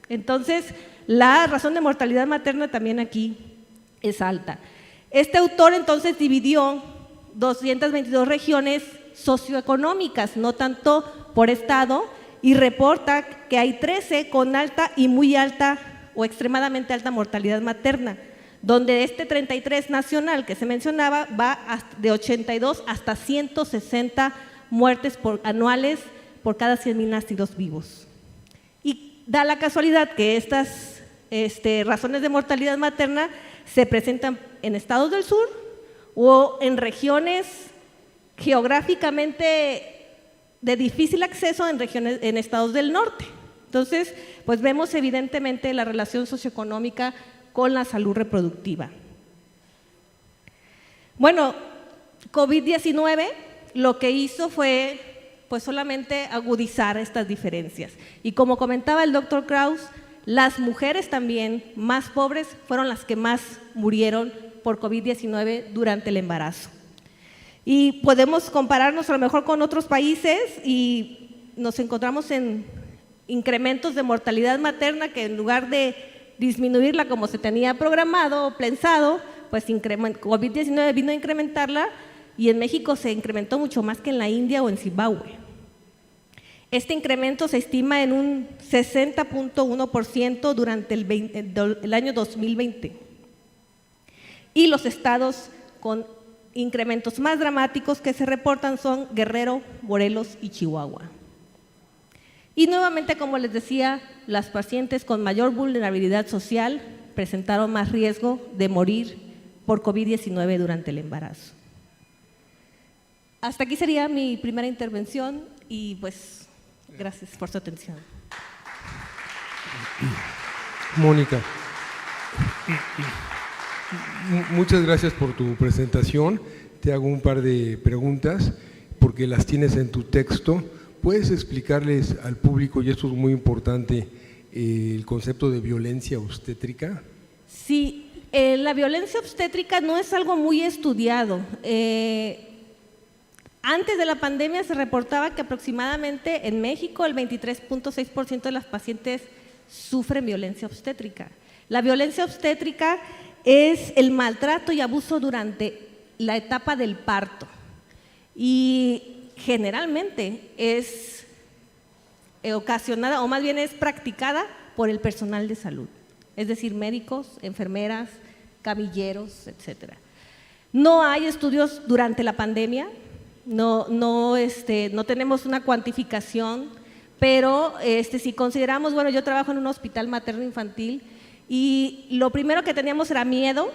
Entonces, la razón de mortalidad materna también aquí es alta. Este autor entonces dividió 222 regiones socioeconómicas, no tanto por estado, y reporta que hay 13 con alta y muy alta o extremadamente alta mortalidad materna, donde este 33 nacional que se mencionaba va de 82 hasta 160 muertes anuales por cada 100,000 nacidos vivos. Y da la casualidad que estas razones de mortalidad materna se presentan en estados del sur o en regiones geográficamente de difícil acceso en estados del norte. Entonces, pues vemos evidentemente la relación socioeconómica con la salud reproductiva. Bueno, COVID-19 lo que hizo fue pues solamente agudizar estas diferencias. Y como comentaba el doctor Kraus, las mujeres también más pobres fueron las que más murieron por COVID-19 durante el embarazo. Y podemos compararnos a lo mejor con otros países y nos encontramos en incrementos de mortalidad materna que en lugar de disminuirla como se tenía programado o pensado, pues COVID-19 vino a incrementarla y en México se incrementó mucho más que en la India o en Zimbabue. Este incremento se estima en un 60.1% durante el año 2020. Y los estados con incrementos más dramáticos que se reportan son Guerrero, Morelos y Chihuahua. Y nuevamente, como les decía, las pacientes con mayor vulnerabilidad social presentaron más riesgo de morir por COVID-19 durante el embarazo. Hasta aquí sería mi primera intervención y pues gracias por su atención. Mónica, muchas gracias por tu presentación. Te hago un par de preguntas porque las tienes en tu texto. ¿Puedes explicarles al público, y esto es muy importante, el concepto de violencia obstétrica? Sí, la violencia obstétrica no es algo muy estudiado. Antes de la pandemia se reportaba que aproximadamente en México el 23.6% de las pacientes sufren violencia obstétrica. La violencia obstétrica es el maltrato y abuso durante la etapa del parto y generalmente es ocasionada o más bien es practicada por el personal de salud, es decir, médicos, enfermeras, camilleros, etcétera. No hay estudios durante la pandemia, no tenemos una cuantificación, pero si consideramos, bueno, yo trabajo en un hospital materno infantil y lo primero que teníamos era miedo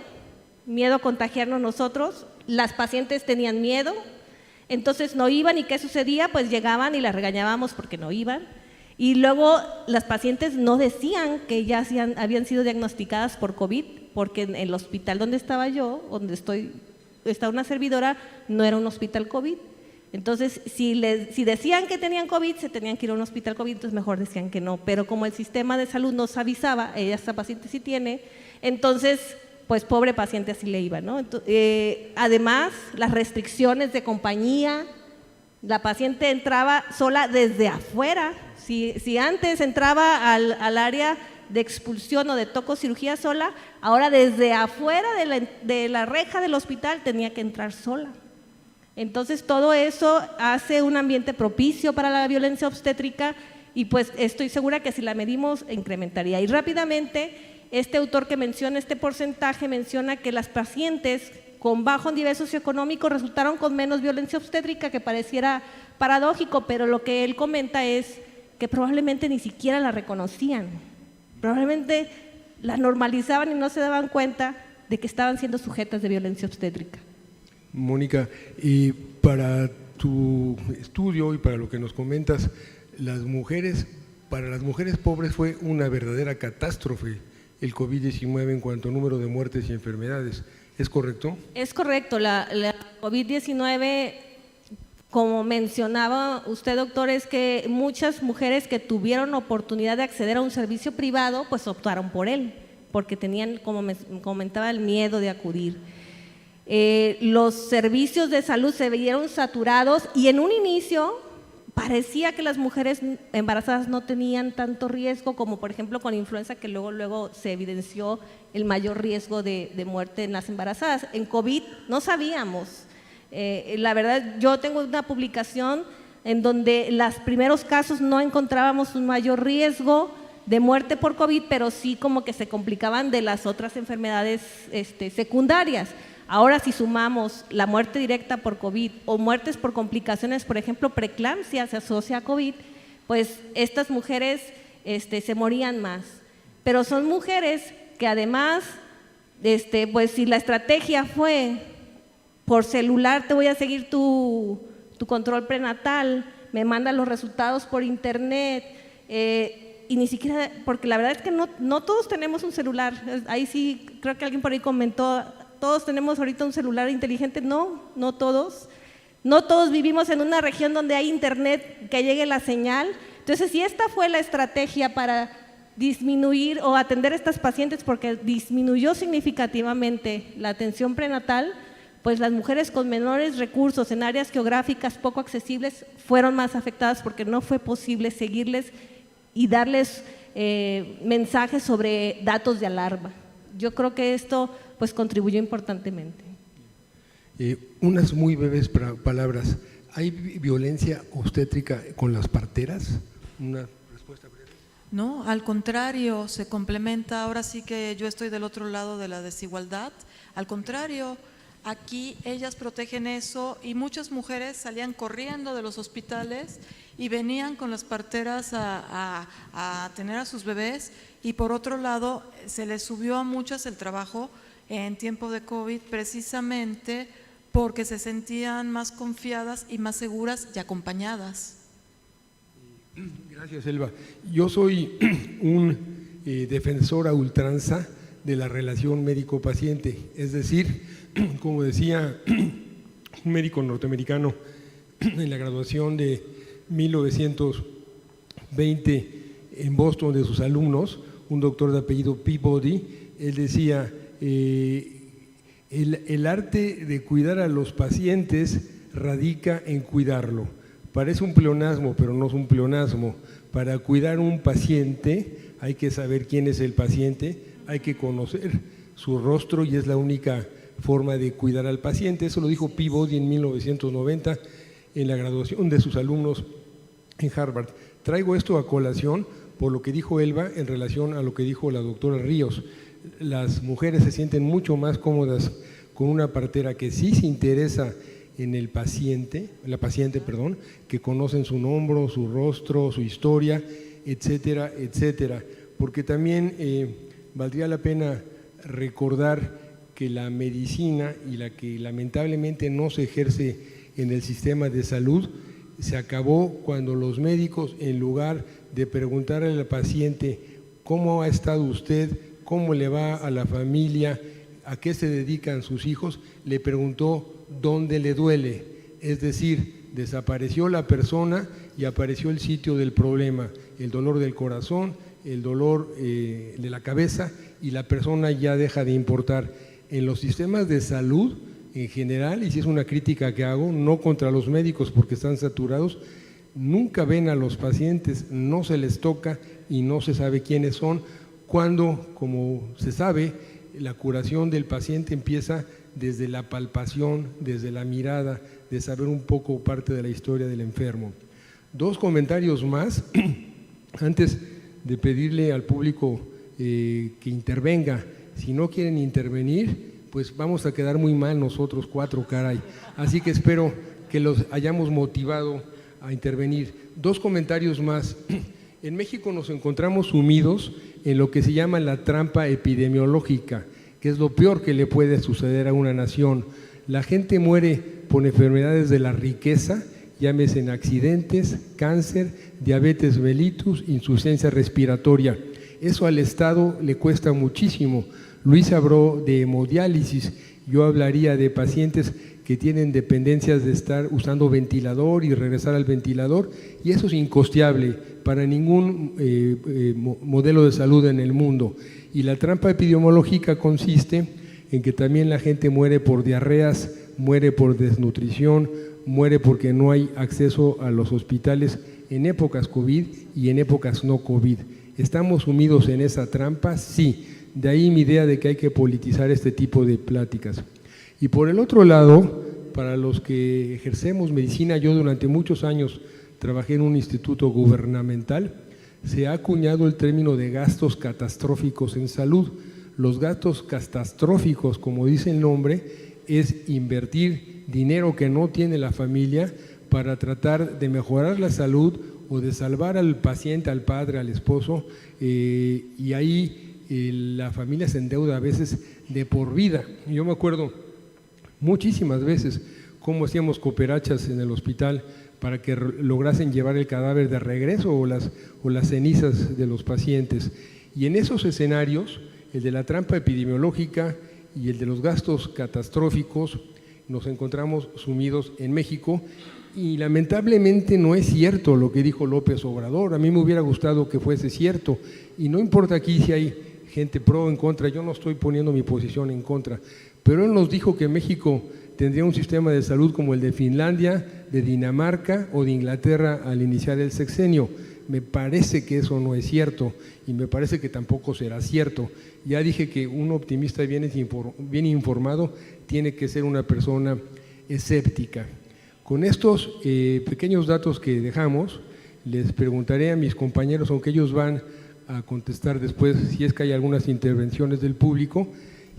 a contagiarnos nosotros, las pacientes tenían miedo, entonces no iban y ¿qué sucedía? Pues llegaban y las regañábamos porque no iban y luego las pacientes no decían que ya habían sido diagnosticadas por COVID porque en el hospital donde estaba yo, donde está una servidora, no era un hospital COVID. Entonces, si decían que tenían COVID, se tenían que ir a un hospital COVID, entonces mejor decían que no. Pero como el sistema de salud nos avisaba, esta paciente sí tiene, entonces, pues pobre paciente así le iba, ¿no? Además, las restricciones de compañía, la paciente entraba sola desde afuera. Si antes entraba al área de expulsión o de tococirugía sola, ahora desde afuera de la reja del hospital tenía que entrar sola. Entonces todo eso hace un ambiente propicio para la violencia obstétrica y pues estoy segura que si la medimos incrementaría. Y rápidamente este autor que menciona este porcentaje menciona que las pacientes con bajo nivel socioeconómico resultaron con menos violencia obstétrica, que pareciera paradójico, pero lo que él comenta es que probablemente ni siquiera la reconocían, probablemente la normalizaban y no se daban cuenta de que estaban siendo sujetas de violencia obstétrica. Mónica, y para tu estudio y para lo que nos comentas, para las mujeres pobres fue una verdadera catástrofe el COVID-19 en cuanto a número de muertes y enfermedades. ¿Es correcto? Es correcto, la COVID-19, como mencionaba usted, doctor, es que muchas mujeres que tuvieron oportunidad de acceder a un servicio privado, pues optaron por él, porque tenían, como me comentaba, el miedo de acudir. Los servicios de salud se vieron saturados y en un inicio parecía que las mujeres embarazadas no tenían tanto riesgo como por ejemplo con influenza, que luego se evidenció el mayor riesgo de muerte en las embarazadas. En COVID no sabíamos. La verdad, yo tengo una publicación en donde los primeros casos no encontrábamos un mayor riesgo de muerte por COVID, pero sí como que se complicaban de las otras enfermedades secundarias. Ahora, si sumamos la muerte directa por COVID o muertes por complicaciones, por ejemplo, preeclampsia se asocia a COVID, pues estas mujeres se morían más. Pero son mujeres que además, pues si la estrategia fue por celular, te voy a seguir tu control prenatal, me mandan los resultados por internet, y ni siquiera, porque la verdad es que no todos tenemos un celular. Ahí sí, creo que alguien por ahí comentó, todos tenemos ahorita un celular inteligente. No todos. No todos vivimos en una región donde hay internet, que llegue la señal. Entonces, si esta fue la estrategia para disminuir o atender a estas pacientes, porque disminuyó significativamente la atención prenatal, pues las mujeres con menores recursos en áreas geográficas poco accesibles fueron más afectadas porque no fue posible seguirles y darles mensajes sobre datos de alarma. Yo creo que esto pues contribuyó importantemente. Unas muy breves palabras. ¿Hay violencia obstétrica con las parteras? Una respuesta breve. No, al contrario, se complementa. Ahora sí que yo estoy del otro lado de la desigualdad. Al contrario, aquí ellas protegen eso y muchas mujeres salían corriendo de los hospitales y venían con las parteras a tener a sus bebés, y por otro lado se les subió a muchas el trabajo en tiempo de COVID precisamente porque se sentían más confiadas y más seguras y acompañadas. Gracias, Elba. Yo soy un defensor a ultranza de la relación médico-paciente, es decir, como decía un médico norteamericano en la graduación de 1920 en Boston de sus alumnos, un doctor de apellido Peabody, él decía, el arte de cuidar a los pacientes radica en cuidarlo. Parece un pleonasmo, pero no es un pleonasmo. Para cuidar un paciente hay que saber quién es el paciente, hay que conocer su rostro y es la única forma de cuidar al paciente. Eso lo dijo Peabody en 1990 en la graduación de sus alumnos en Harvard. Traigo esto a colación por lo que dijo Elba en relación a lo que dijo la doctora Ríos. Las mujeres se sienten mucho más cómodas con una partera que sí se interesa en el paciente, que conocen su nombre, su rostro, su historia, etcétera, etcétera. Porque también valdría la pena recordar que la medicina y la que lamentablemente no se ejerce en el sistema de salud se acabó cuando los médicos, en lugar de preguntarle al paciente cómo ha estado usted, cómo le va a la familia, a qué se dedican sus hijos, le preguntó dónde le duele. Es decir, desapareció la persona y apareció el sitio del problema, el dolor del corazón, el dolor de la cabeza, y la persona ya deja de importar. En los sistemas de salud en general, y si es una crítica que hago, no contra los médicos porque están saturados, nunca ven a los pacientes, no se les toca y no se sabe quiénes son, cuando, como se sabe, la curación del paciente empieza desde la palpación, desde la mirada, de saber un poco parte de la historia del enfermo. Dos comentarios más, antes de pedirle al público que intervenga. Si no quieren intervenir, pues vamos a quedar muy mal nosotros cuatro, caray. Así que espero que los hayamos motivado a intervenir. Dos comentarios más. En México nos encontramos sumidos en lo que se llama la trampa epidemiológica, que es lo peor que le puede suceder a una nación. La gente muere por enfermedades de la riqueza, llámese en accidentes, cáncer, diabetes mellitus, insuficiencia respiratoria. Eso al Estado le cuesta muchísimo. Luis habló de hemodiálisis Yo hablaría de pacientes que tienen dependencias de estar usando ventilador y regresar al ventilador, y eso es incosteable para ningún modelo de salud en el mundo. Y la trampa epidemiológica consiste en que también la gente muere por diarreas, muere por desnutrición, muere porque no hay acceso a los hospitales en épocas COVID y en épocas no COVID. ¿Estamos sumidos en esa trampa? Sí. De ahí mi idea de que hay que politizar este tipo de pláticas. Y por el otro lado, para los que ejercemos medicina, yo durante muchos años trabajé en un instituto gubernamental, se ha acuñado el término de gastos catastróficos en salud. Los gastos catastróficos, como dice el nombre, es invertir dinero que no tiene la familia para tratar de mejorar la salud o de salvar al paciente, al padre, al esposo, y ahí la familia se endeuda a veces de por vida. Yo me acuerdo muchísimas veces cómo hacíamos cooperachas en el hospital para que lograsen llevar el cadáver de regreso o las cenizas de los pacientes. Y en esos escenarios, el de la trampa epidemiológica y el de los gastos catastróficos, nos encontramos sumidos en México. Y lamentablemente no es cierto lo que dijo López Obrador. A mí me hubiera gustado que fuese cierto, y no importa aquí si hay gente pro o en contra, yo no estoy poniendo mi posición en contra, pero él nos dijo que México tendría un sistema de salud como el de Finlandia, de Dinamarca o de Inglaterra al iniciar el sexenio. Me parece que eso no es cierto, y me parece que tampoco será cierto. Ya dije que un optimista bien informado tiene que ser una persona escéptica. Con estos pequeños datos que dejamos, les preguntaré a mis compañeros, aunque ellos van a contestar después, si es que hay algunas intervenciones del público,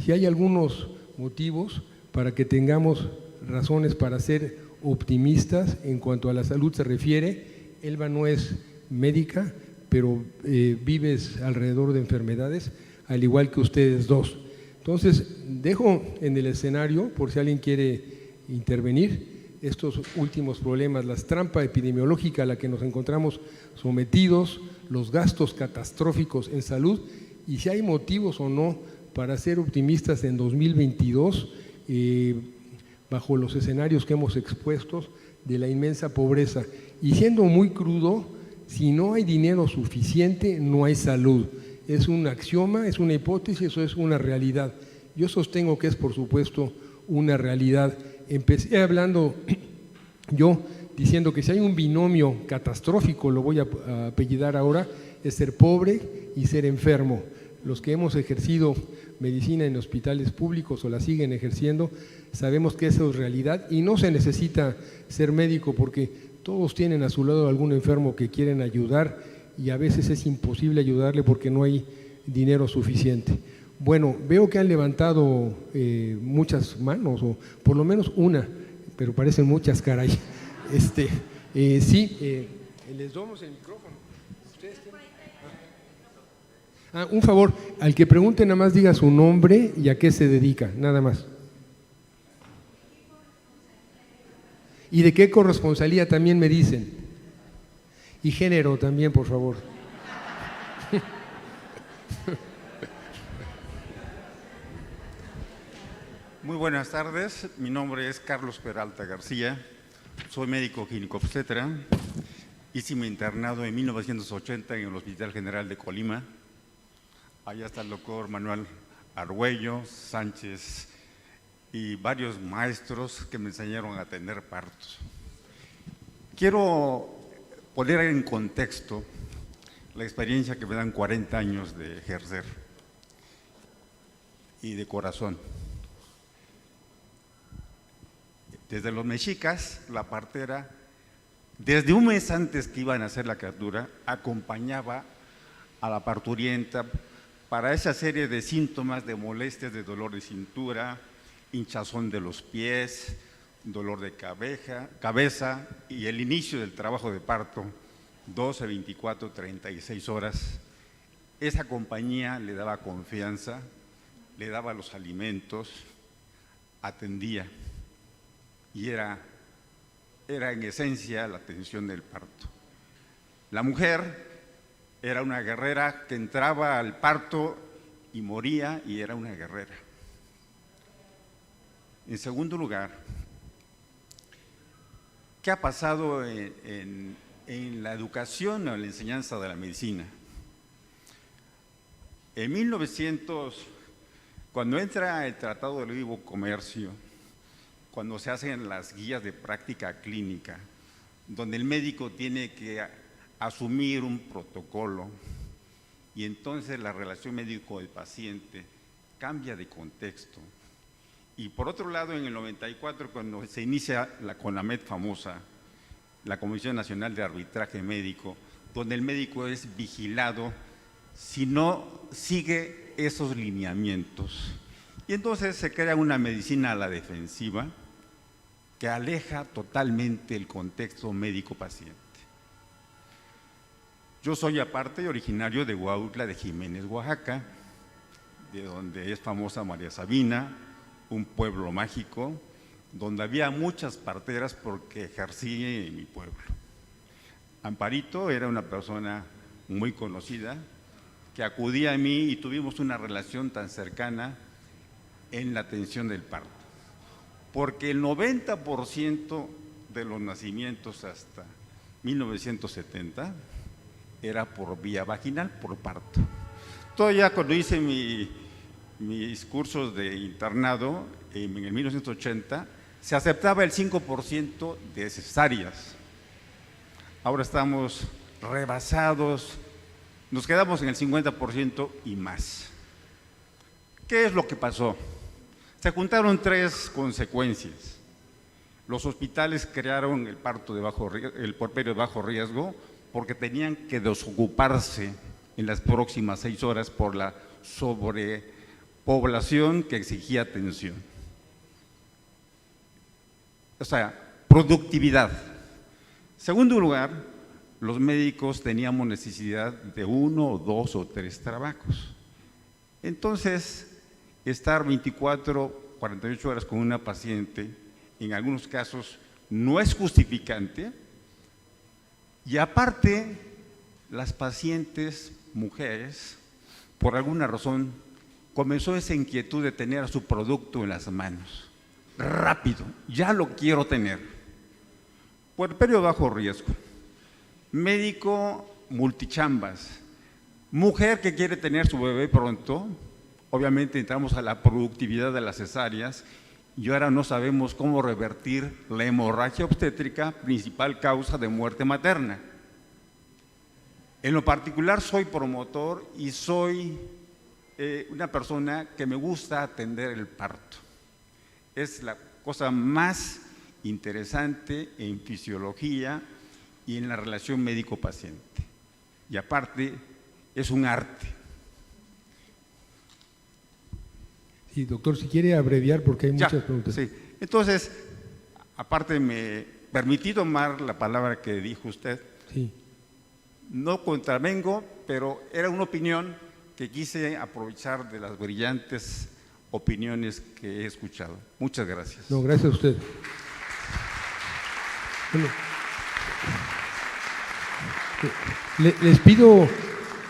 si hay algunos motivos para que tengamos razones para ser optimistas en cuanto a la salud se refiere. Elba no es médica, pero vives alrededor de enfermedades, al igual que ustedes dos. Entonces, dejo en el escenario, por si alguien quiere intervenir, estos últimos problemas, la trampa epidemiológica a la que nos encontramos sometidos, los gastos catastróficos en salud, y si hay motivos o no para ser optimistas en 2022, bajo los escenarios que hemos expuesto de la inmensa pobreza. Y siendo muy crudo, si no hay dinero suficiente, no hay salud. Es un axioma, es una hipótesis, eso es una realidad. Yo sostengo que es, por supuesto, una realidad. Empecé hablando yo diciendo que si hay un binomio catastrófico, lo voy a apellidar ahora, es ser pobre y ser enfermo. Los que hemos ejercido medicina en hospitales públicos o la siguen ejerciendo, sabemos que eso es realidad y no se necesita ser médico porque todos tienen a su lado algún enfermo que quieren ayudar y a veces es imposible ayudarle porque no hay dinero suficiente. Bueno, veo que han levantado muchas manos, o por lo menos una, pero parecen muchas, caray. Sí, les damos el micrófono. ¿Ustedes tienen? Un favor, al que pregunte nada más diga su nombre y a qué se dedica, nada más. ¿Y de qué corresponsalía también me dicen? Y género también, por favor. Muy buenas tardes, mi nombre es Carlos Peralta García, soy médico ginecobstetra, hice mi internado en 1980 en el Hospital General de Colima. Allá está el doctor Manuel Argüello Sánchez y varios maestros que me enseñaron a tener partos. Quiero poner en contexto la experiencia que me dan 40 años de ejercer y de corazón. Desde los mexicas, la partera, desde un mes antes que iban a hacer la criatura, acompañaba a la parturienta para esa serie de síntomas de molestias, de dolor de cintura, hinchazón de los pies, dolor de cabeza y el inicio del trabajo de parto, 12, 24, 36 horas. Esa compañía le daba confianza, le daba los alimentos, atendía. Y era en esencia la atención del parto. La mujer era una guerrera que entraba al parto y moría y era una guerrera. En segundo lugar, ¿qué ha pasado en la educación o en la enseñanza de la medicina? En 1900, cuando entra el Tratado de Libre Comercio, cuando se hacen las guías de práctica clínica, donde el médico tiene que asumir un protocolo y entonces la relación médico-paciente cambia de contexto. Y por otro lado, en el 94, cuando se inicia la CONAMED famosa, la Comisión Nacional de Arbitraje Médico, donde el médico es vigilado si no sigue esos lineamientos. Y entonces se crea una medicina a la defensiva que aleja totalmente el contexto médico-paciente. Yo soy aparte originario de Huautla de Jiménez, Oaxaca, de donde es famosa María Sabina, un pueblo mágico, donde había muchas parteras porque ejercí en mi pueblo. Amparito era una persona muy conocida que acudía a mí y tuvimos una relación tan cercana en la atención del parto, porque el 90% de los nacimientos hasta 1970 era por vía vaginal, por parto. Todavía cuando hice mis cursos de internado en el 1980, se aceptaba el 5% de cesáreas. Ahora estamos rebasados, nos quedamos en el 50% y más. ¿Qué es lo que pasó? Se juntaron tres consecuencias. Los hospitales crearon el puerperio de bajo riesgo porque tenían que desocuparse en las próximas 6 horas por la sobrepoblación que exigía atención. O sea, productividad. Segundo lugar, los médicos teníamos necesidad de 1, 2 o 3 trabajos. Entonces, estar 24, 48 horas con una paciente, en algunos casos, no es justificante. Y aparte, las pacientes mujeres, por alguna razón, comenzó esa inquietud de tener a su producto en las manos. Rápido, ya lo quiero tener. Puerperio bajo riesgo, médico multichambas, mujer que quiere tener su bebé pronto, obviamente entramos a la productividad de las cesáreas y ahora no sabemos cómo revertir la hemorragia obstétrica, principal causa de muerte materna. En lo particular soy promotor y soy una persona que me gusta atender el parto. Es la cosa más interesante en fisiología y en la relación médico-paciente. Y aparte, es un arte. Sí, doctor, si quiere abreviar porque hay muchas preguntas. Sí. Entonces, aparte me permití tomar la palabra que dijo usted. Sí. No contravengo, pero era una opinión que quise aprovechar de las brillantes opiniones que he escuchado. Muchas gracias. No, gracias a usted. Bueno, les pido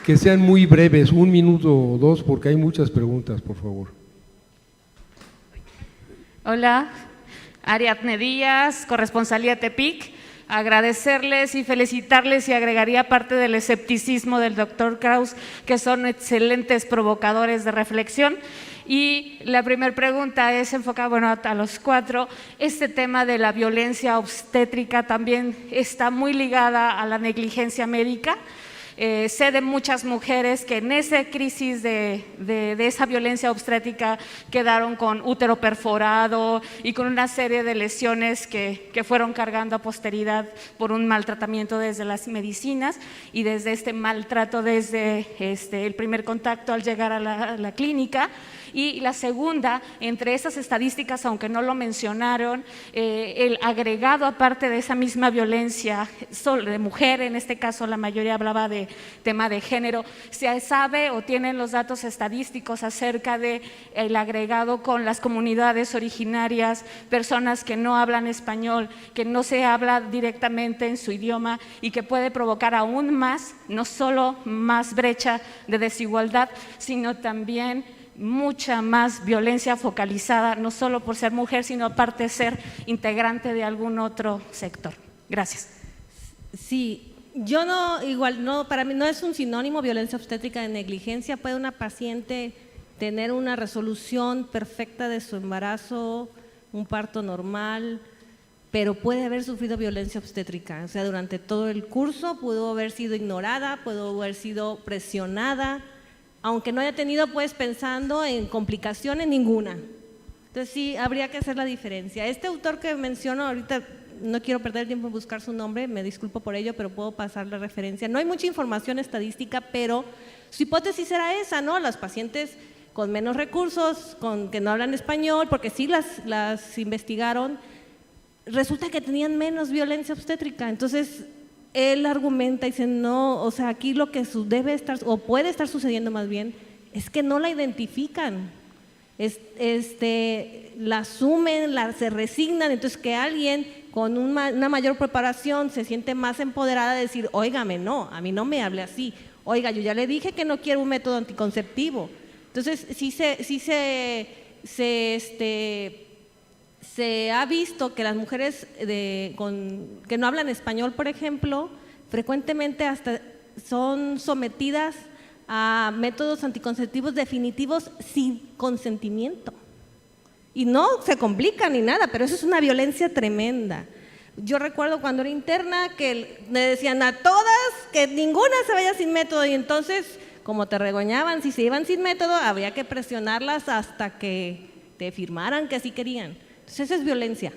que sean muy breves, 1 minuto o 2, porque hay muchas preguntas, por favor. Hola, Ariadne Díaz, corresponsalía Tepic. Agradecerles y felicitarles y agregaría parte del escepticismo del doctor Kraus, que son excelentes provocadores de reflexión. Y la primera pregunta es enfocada, bueno, a los 4. Este tema de la violencia obstétrica también está muy ligada a la negligencia médica. Sé de muchas mujeres que en esa crisis de esa violencia obstétrica quedaron con útero perforado y con una serie de lesiones que fueron cargando a posteridad por un maltratamiento desde las medicinas y desde este maltrato desde el primer contacto al llegar a la clínica. Y la segunda, entre esas estadísticas, aunque no lo mencionaron, el agregado aparte de esa misma violencia de mujer, en este caso la mayoría hablaba de tema de género, se sabe o tienen los datos estadísticos acerca de el agregado con las comunidades originarias, personas que no hablan español, que no se habla directamente en su idioma y que puede provocar aún más, no solo más brecha de desigualdad, sino también mucha más violencia focalizada, no solo por ser mujer, sino aparte de ser integrante de algún otro sector. Gracias. Sí, yo no, igual, no, para mí no es un sinónimo violencia obstétrica de negligencia. Puede una paciente tener una resolución perfecta de su embarazo, un parto normal, pero puede haber sufrido violencia obstétrica. O sea, durante todo el curso pudo haber sido ignorada, pudo haber sido presionada, aunque no haya tenido, pues, pensando en complicaciones ninguna. Entonces sí, habría que hacer la diferencia. Este autor que menciono ahorita, no quiero perder tiempo en buscar su nombre, me disculpo por ello, pero puedo pasar la referencia. No hay mucha información estadística, pero su hipótesis era esa, ¿no? Las pacientes con menos recursos, que no hablan español, porque sí las investigaron, resulta que tenían menos violencia obstétrica. Entonces él argumenta y dice, no, o sea, aquí lo que debe estar, o puede estar sucediendo más bien, es que no la identifican, la asumen, se resignan. Entonces que alguien con una mayor preparación se siente más empoderada de decir, óigame, no, a mí no me hable así, oiga, yo ya le dije que no quiero un método anticonceptivo. Entonces se ha visto que las mujeres que no hablan español, por ejemplo, frecuentemente hasta son sometidas a métodos anticonceptivos definitivos sin consentimiento. Y no se complica ni nada, pero eso es una violencia tremenda. Yo recuerdo cuando era interna que le decían a todas que ninguna se vaya sin método, y entonces, como te regañaban, si se iban sin método, habría que presionarlas hasta que te firmaran que sí querían. Entonces esa es violencia.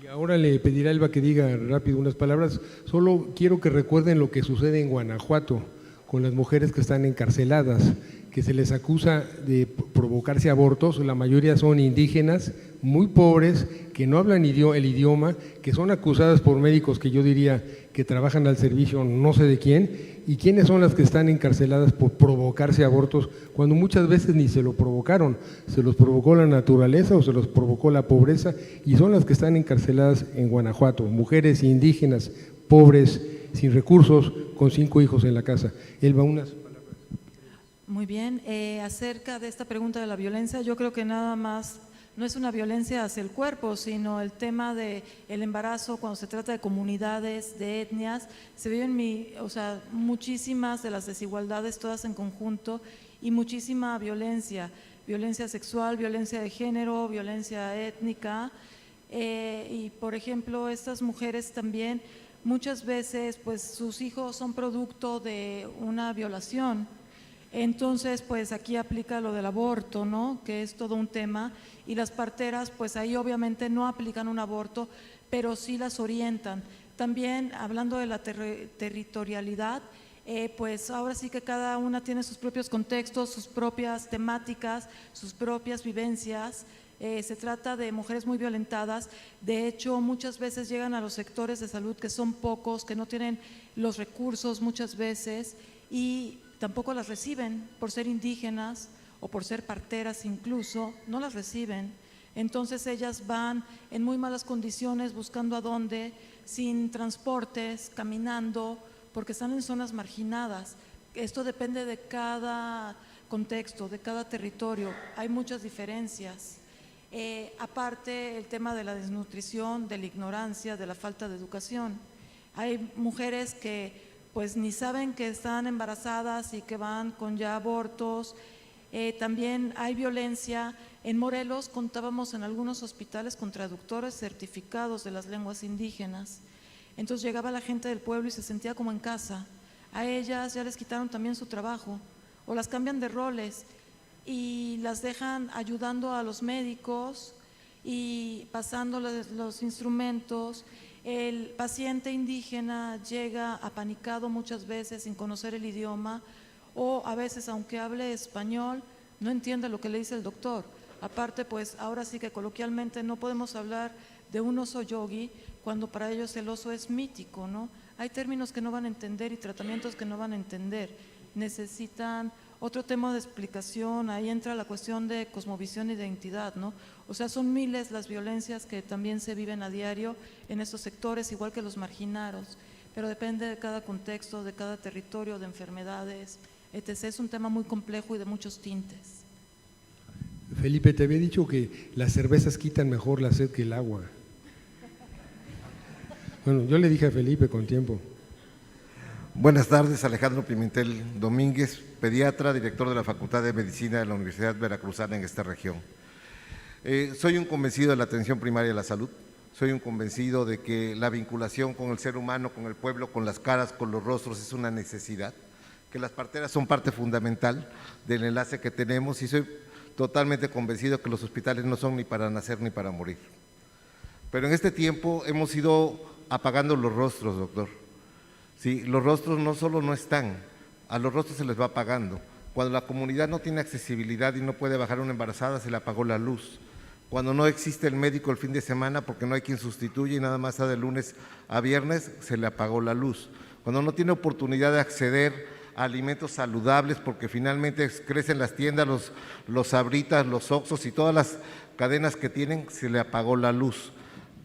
Y ahora le pediré a Elba que diga rápido unas palabras. Solo quiero que recuerden lo que sucede en Guanajuato con las mujeres que están encarceladas, que se les acusa de provocarse abortos. La mayoría son indígenas, muy pobres, que no hablan el idioma, que son acusadas por médicos que yo diría que trabajan al servicio no sé de quién. ¿Y quiénes son las que están encarceladas por provocarse abortos cuando muchas veces ni se lo provocaron? Se los provocó la naturaleza o se los provocó la pobreza, y son las que están encarceladas en Guanajuato, mujeres indígenas, pobres, sin recursos, con 5 hijos en la casa. Elba, unas palabras. Muy bien, acerca de esta pregunta de la violencia, yo creo que nada más no es una violencia hacia el cuerpo, sino el tema del embarazo. Cuando se trata de comunidades, de etnias, se viven muchísimas de las desigualdades todas en conjunto, y muchísima violencia sexual, violencia de género, violencia étnica, y por ejemplo estas mujeres también muchas veces pues sus hijos son producto de una violación. Entonces, pues aquí aplica lo del aborto, ¿no? Que es todo un tema, y las parteras, pues ahí obviamente no aplican un aborto, pero sí las orientan. También, hablando de la territorialidad, pues ahora sí que cada una tiene sus propios contextos, sus propias temáticas, sus propias vivencias. Se trata de mujeres muy violentadas. De hecho, muchas veces llegan a los sectores de salud que son pocos, que no tienen los recursos muchas veces, y tampoco las reciben por ser indígenas o por ser parteras, incluso no las reciben. Entonces ellas van en muy malas condiciones, buscando a dónde, sin transportes, caminando, porque están en zonas marginadas. Esto depende de cada contexto, de cada territorio, hay muchas diferencias. Aparte, el tema de la desnutrición, de la ignorancia, de la falta de educación. Hay mujeres que pues ni saben que están embarazadas y que van con ya abortos. También hay violencia. En Morelos contábamos en algunos hospitales con traductores certificados de las lenguas indígenas. Entonces llegaba la gente del pueblo y se sentía como en casa. A ellas ya les quitaron también su trabajo, o las cambian de roles y las dejan ayudando a los médicos y pasándoles los instrumentos. El paciente indígena llega apanicado muchas veces sin conocer el idioma, o a veces, aunque hable español, no entiende lo que le dice el doctor. Aparte, pues ahora sí que coloquialmente no podemos hablar de un oso yogi cuando para ellos el oso es mítico, ¿no? Hay términos que no van a entender y tratamientos que no van a entender. Necesitan otro tema de explicación. Ahí entra la cuestión de cosmovisión y de identidad, ¿no? O sea, son miles las violencias que también se viven a diario en estos sectores, igual que los marginados, pero depende de cada contexto, de cada territorio, de enfermedades, etc. Es un tema muy complejo y de muchos tintes. Felipe, te había dicho que las cervezas quitan mejor la sed que el agua. Bueno, yo le dije a Felipe con tiempo. Buenas tardes, Alejandro Pimentel Domínguez, pediatra, director de la Facultad de Medicina de la Universidad Veracruzana en esta región. Soy un convencido de la atención primaria de la salud, soy un convencido de que la vinculación con el ser humano, con el pueblo, con las caras, con los rostros es una necesidad, que las parteras son parte fundamental del enlace que tenemos y soy totalmente convencido que los hospitales no son ni para nacer ni para morir. Pero en este tiempo hemos ido apagando los rostros, doctor. Sí, los rostros no solo no están, a los rostros se les va apagando. Cuando la comunidad no tiene accesibilidad y no puede bajar una embarazada, se le apagó la luz. Cuando no existe el médico el fin de semana porque no hay quien sustituya y nada más está de lunes a viernes, se le apagó la luz. Cuando no tiene oportunidad de acceder a alimentos saludables porque finalmente crecen las tiendas, los Sabritas, los Oxxos y todas las cadenas que tienen, se le apagó la luz.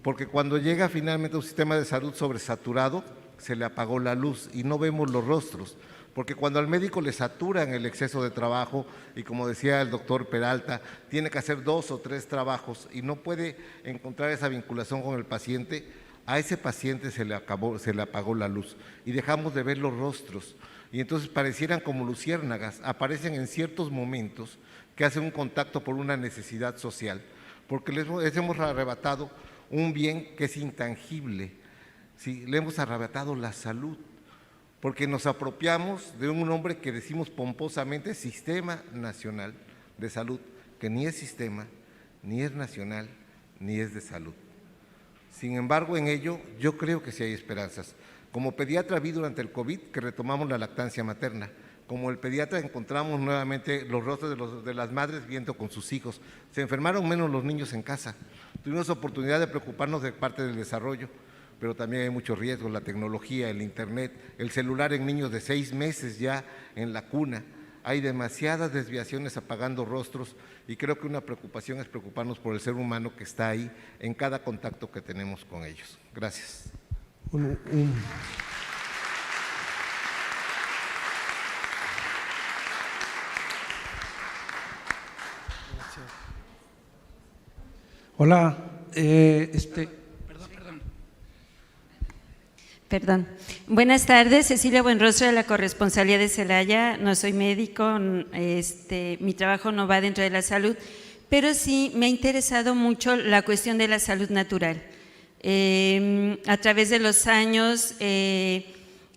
Porque cuando llega finalmente un sistema de salud sobresaturado, se le apagó la luz y no vemos los rostros. Porque cuando al médico le saturan el exceso de trabajo y como decía el doctor Peralta, tiene que hacer 2 o 3 trabajos y no puede encontrar esa vinculación con el paciente, a ese paciente se le apagó la luz y dejamos de ver los rostros. Y entonces parecieran como luciérnagas, aparecen en ciertos momentos que hacen un contacto por una necesidad social, porque les hemos arrebatado un bien que es intangible, ¿sí? Le hemos arrebatado la salud, porque nos apropiamos de un nombre que decimos pomposamente Sistema Nacional de Salud, que ni es sistema, ni es nacional, ni es de salud. Sin embargo, en ello yo creo que sí hay esperanzas. Como pediatra vi durante el COVID que retomamos la lactancia materna. Como el pediatra encontramos nuevamente los rostros de las madres viendo con sus hijos. Se enfermaron menos los niños en casa. Tuvimos oportunidad de preocuparnos de parte del desarrollo, pero también hay muchos riesgos, la tecnología, el internet, el celular en niños de 6 meses ya en la cuna. Hay demasiadas desviaciones apagando rostros y creo que una preocupación es preocuparnos por el ser humano que está ahí en cada contacto que tenemos con ellos. Gracias. Hola, Perdón. Buenas tardes, Cecilia Buenrostro de la Corresponsalía de Celaya. No soy médico, mi trabajo no va dentro de la salud, pero sí me ha interesado mucho la cuestión de la salud natural. A través de los años,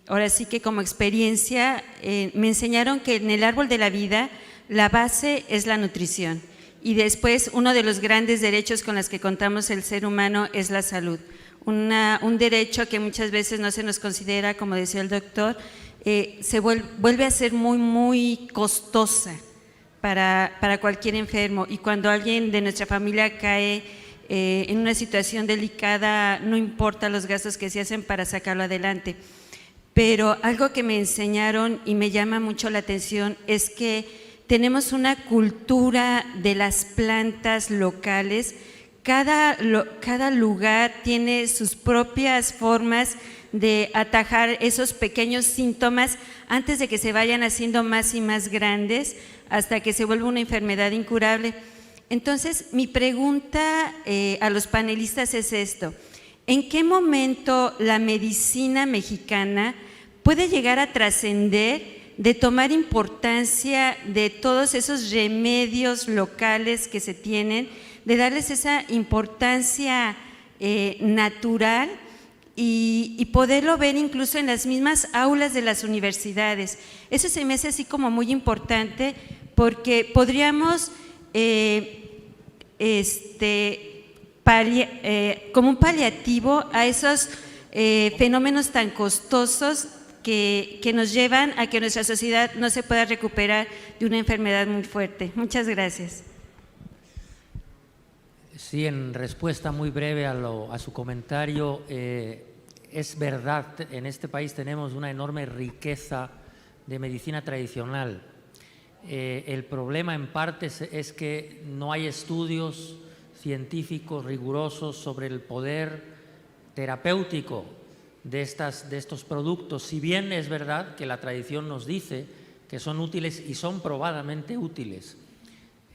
ahora sí que como experiencia, me enseñaron que en el árbol de la vida la base es la nutrición y después uno de los grandes derechos con los que contamos el ser humano es la salud. Un derecho que muchas veces no se nos considera, como decía el doctor, se vuelve a ser muy, muy costosa para cualquier enfermo y cuando alguien de nuestra familia cae en una situación delicada, no importa los gastos que se hacen para sacarlo adelante. Pero algo que me enseñaron y me llama mucho la atención es que tenemos una cultura de las plantas locales. Cada lugar tiene sus propias formas de atajar esos pequeños síntomas antes de que se vayan haciendo más y más grandes hasta que se vuelva una enfermedad incurable. Entonces, mi pregunta a los panelistas es esto: ¿en qué momento la medicina mexicana puede llegar a trascender de tomar importancia de todos esos remedios locales que se tienen, de darles esa importancia natural y poderlo ver incluso en las mismas aulas de las universidades? Eso se me hace así como muy importante porque podríamos como un paliativo a esos fenómenos tan costosos que nos llevan a que nuestra sociedad no se pueda recuperar de una enfermedad muy fuerte. Muchas gracias. Sí, en respuesta muy breve a su comentario, es verdad, en este país tenemos una enorme riqueza de medicina tradicional. El problema en parte es que no hay estudios científicos rigurosos sobre el poder terapéutico de estos productos. Si bien es verdad que la tradición nos dice que son útiles y son probadamente útiles.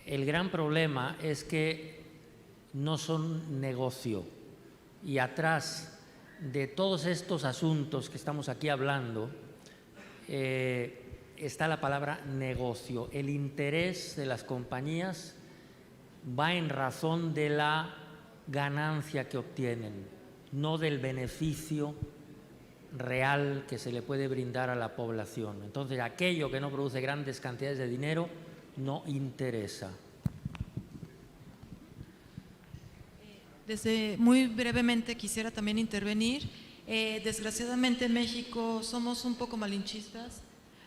El gran problema es que no son negocio, y atrás de todos estos asuntos que estamos aquí hablando está la palabra negocio. El interés de las compañías va en razón de la ganancia que obtienen, no del beneficio real que se le puede brindar a la población. Entonces, aquello que no produce grandes cantidades de dinero no interesa. Muy brevemente quisiera también intervenir. Desgraciadamente en México somos un poco malinchistas.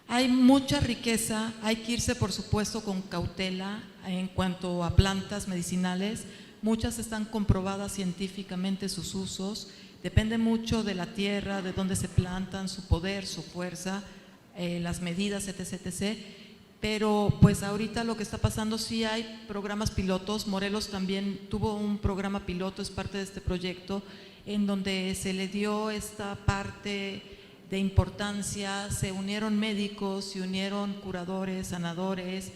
Hay mucha riqueza, hay que irse por supuesto con cautela en cuanto a plantas medicinales. Muchas están comprobadas científicamente sus usos, depende mucho de la tierra, de dónde se plantan, su poder, su fuerza, las medidas, etc., etc. Pero pues ahorita lo que está pasando, sí hay programas pilotos. Morelos también tuvo un programa piloto, es parte de este proyecto, en donde se le dio esta parte de importancia, se unieron médicos, se unieron curadores, sanadores,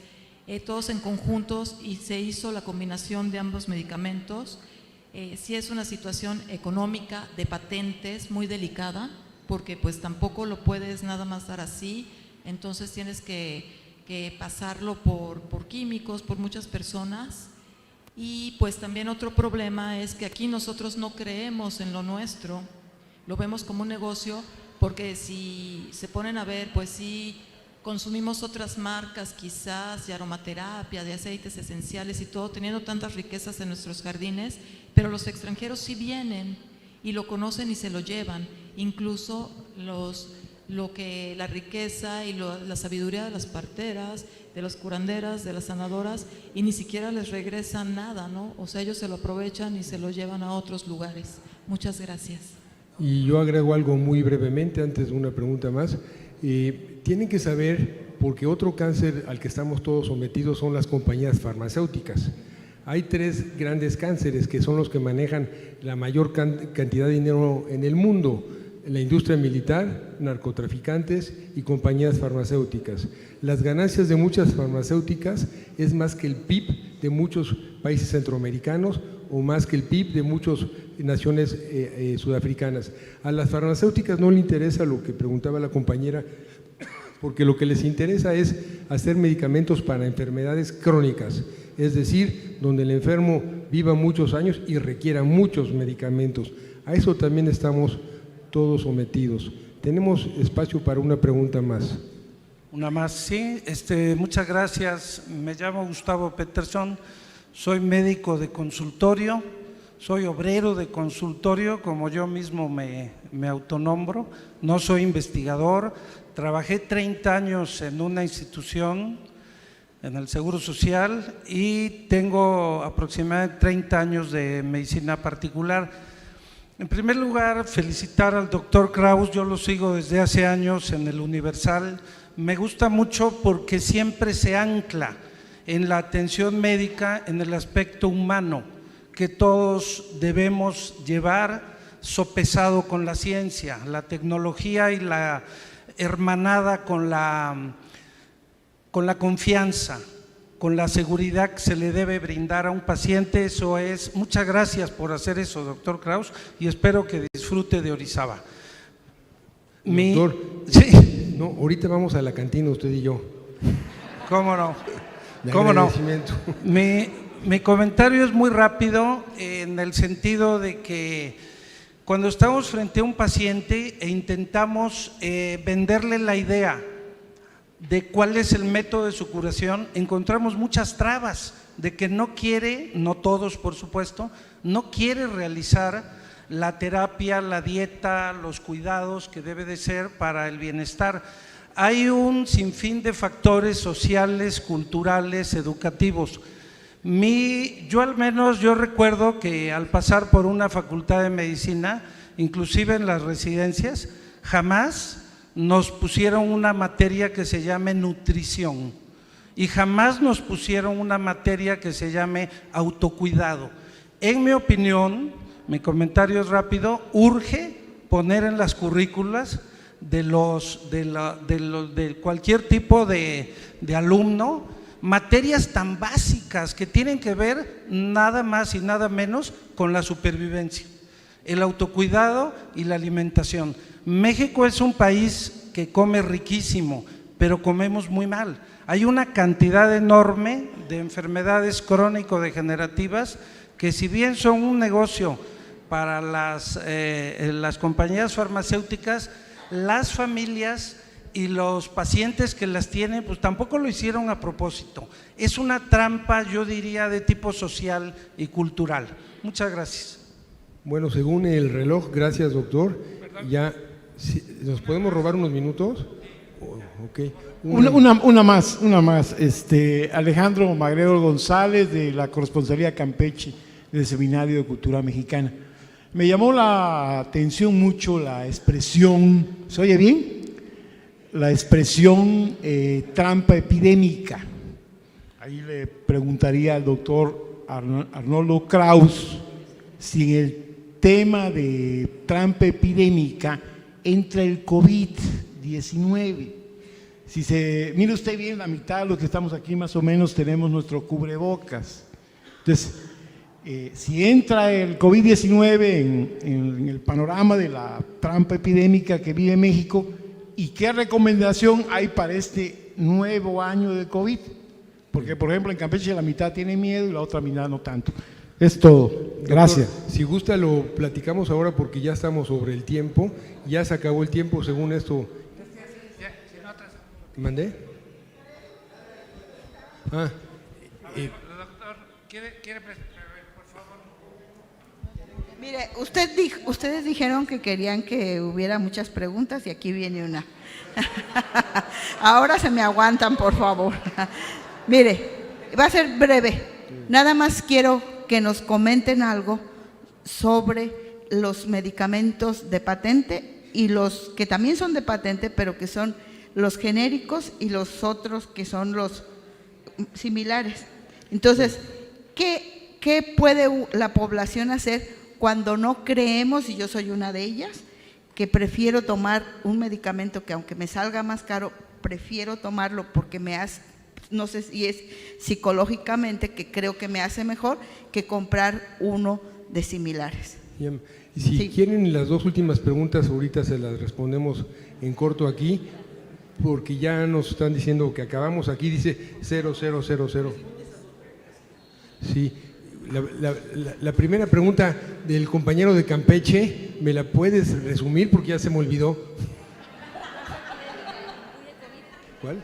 todos en conjuntos, y se hizo la combinación de ambos medicamentos. Sí es una situación económica de patentes muy delicada, porque pues tampoco lo puedes nada más dar así, entonces tienes que pasarlo por químicos, por muchas personas. Y pues también otro problema es que aquí nosotros no creemos en lo nuestro, lo vemos como un negocio, porque si se ponen a ver, pues sí consumimos otras marcas quizás de aromaterapia, de aceites esenciales y todo, teniendo tantas riquezas en nuestros jardines, pero los extranjeros sí vienen y lo conocen y se lo llevan, incluso la riqueza y la sabiduría de las parteras, de las curanderas, de las sanadoras, y ni siquiera les regresan nada, ¿no? O sea, ellos se lo aprovechan y se lo llevan a otros lugares. Muchas gracias. Y yo agrego algo muy brevemente antes de una pregunta más. Tienen que saber, porque otro cáncer al que estamos todos sometidos son las compañías farmacéuticas. Hay 3 grandes cánceres que son los que manejan la mayor cantidad de dinero en el mundo: la industria militar, narcotraficantes y compañías farmacéuticas. Las ganancias de muchas farmacéuticas es más que el PIB de muchos países centroamericanos o más que el PIB de muchas naciones sudafricanas. A las farmacéuticas no les interesa lo que preguntaba la compañera, porque lo que les interesa es hacer medicamentos para enfermedades crónicas, es decir, donde el enfermo viva muchos años y requiera muchos medicamentos. A eso también estamos todos sometidos. Tenemos espacio para una pregunta más. Una más, sí. Muchas gracias. Me llamo Gustavo Peterson, soy médico de consultorio, soy obrero de consultorio, como yo mismo me autonombro, no soy investigador. Trabajé 30 años en una institución, en el Seguro Social, y tengo aproximadamente 30 años de medicina particular. En primer lugar, felicitar al doctor Kraus, yo lo sigo desde hace años en el Universal. Me gusta mucho porque siempre se ancla en la atención médica, en el aspecto humano, que todos debemos llevar sopesado con la ciencia, la tecnología y la hermanada con la confianza, con la seguridad que se le debe brindar a un paciente. Eso es. Muchas gracias por hacer eso, doctor Kraus, y espero que disfrute de Orizaba. Doctor, sí. No, ahorita vamos a la cantina usted y yo. ¿Cómo no? ¿Cómo no? Mi comentario es muy rápido, en el sentido de que cuando estamos frente a un paciente e intentamos venderle la idea de cuál es el método de su curación, encontramos muchas trabas de que no quiere, no todos por supuesto, no quiere realizar la terapia, la dieta, los cuidados que debe de ser para el bienestar. Hay un sinfín de factores sociales, culturales, educativos. Yo al menos, yo recuerdo que al pasar por una facultad de medicina, inclusive en las residencias, jamás nos pusieron una materia que se llame nutrición y jamás nos pusieron una materia que se llame autocuidado. En mi opinión, mi comentario es rápido, urge poner en las currículas de cualquier tipo de alumno, materias tan básicas que tienen que ver nada más y nada menos con la supervivencia, el autocuidado y la alimentación. México es un país que come riquísimo, pero comemos muy mal. Hay una cantidad enorme de enfermedades crónico-degenerativas que, si bien son un negocio para las compañías farmacéuticas, las familias y los pacientes que las tienen, pues tampoco lo hicieron a propósito. Es una trampa, yo diría, de tipo social y cultural. Muchas gracias. Bueno, según el reloj, gracias doctor. Ya, ¿nos podemos robar unos minutos? Okay. Una más. Alejandro Magredo González, de la Corresponsalía Campeche del Seminario de Cultura Mexicana. Me llamó la atención mucho la expresión, ¿se oye bien? La expresión trampa epidémica. Ahí le preguntaría al doctor Arnoldo Kraus si en el tema de trampa epidémica entra el COVID-19. Mire usted bien, la mitad de los que estamos aquí más o menos tenemos nuestro cubrebocas. Entonces, si entra el COVID-19 en el panorama de la trampa epidémica que vive México, ¿y qué recomendación hay para este nuevo año de COVID? Porque, por ejemplo, en Campeche la mitad tiene miedo y la otra mitad no tanto. Es todo. Gracias. Doctor, si gusta lo platicamos ahora porque ya estamos sobre el tiempo. Ya se acabó el tiempo según esto. ¿Mandé? Doctor, ¿quiere presentar? Por favor. Mire, ustedes dijeron que querían que hubiera muchas preguntas y aquí viene una. Ahora se me aguantan, por favor. Mire, va a ser breve. Nada más quiero que nos comenten algo sobre los medicamentos de patente y los que también son de patente, pero que son los genéricos y los otros que son los similares. Entonces, ¿qué puede la población hacer cuando no creemos, y yo soy una de ellas, que prefiero tomar un medicamento que aunque me salga más caro, prefiero tomarlo porque me hace, no sé si es psicológicamente, que creo que me hace mejor que comprar uno de similares? Bien. Y si quieren las dos últimas preguntas, ahorita se las respondemos en corto aquí, porque ya nos están diciendo que acabamos. Aquí dice 0000. Sí, la primera pregunta del compañero de Campeche, ¿me la puedes resumir? Porque ya se me olvidó. ¿Cuál?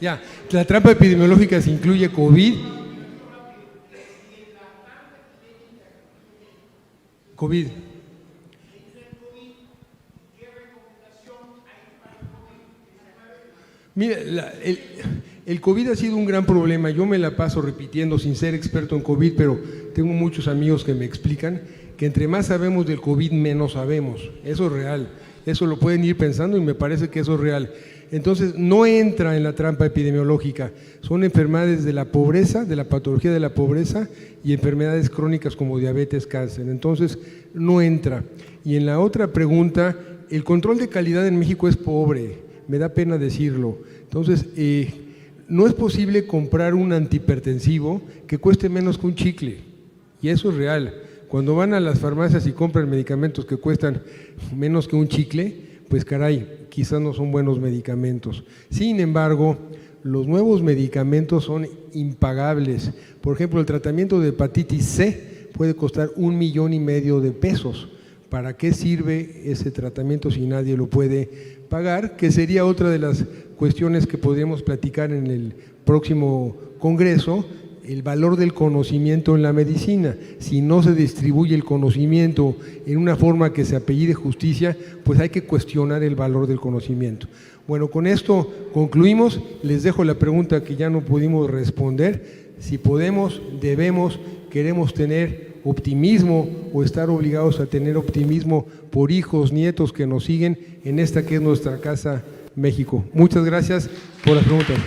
Ya, la trampa epidemiológica se incluye COVID. COVID. Mira, el COVID ha sido un gran problema. Yo me la paso repitiendo sin ser experto en COVID, pero tengo muchos amigos que me explican que entre más sabemos del COVID, menos sabemos. Eso es real. Eso lo pueden ir pensando y me parece que eso es real. Entonces, no entra en la trampa epidemiológica. Son enfermedades de la pobreza, de la patología de la pobreza y enfermedades crónicas como diabetes, cáncer. Entonces, no entra. Y en la otra pregunta, el control de calidad en México es pobre. Me da pena decirlo. Entonces, no es posible comprar un antihipertensivo que cueste menos que un chicle. Y eso es real. Cuando van a las farmacias y compran medicamentos que cuestan menos que un chicle, pues caray, quizás no son buenos medicamentos. Sin embargo, los nuevos medicamentos son impagables. Por ejemplo, el tratamiento de hepatitis C puede costar $1,5 millones de pesos. ¿Para qué sirve ese tratamiento si nadie lo puede pagar? Que sería otra de las cuestiones que podríamos platicar en el próximo congreso, el valor del conocimiento en la medicina. Si no se distribuye el conocimiento en una forma que se apellide justicia, pues hay que cuestionar el valor del conocimiento. Bueno, con esto concluimos. Les dejo la pregunta que ya no pudimos responder. Si podemos, debemos, queremos tener optimismo o estar obligados a tener optimismo por hijos, nietos que nos siguen en esta que es nuestra casa, México. Muchas gracias por las preguntas.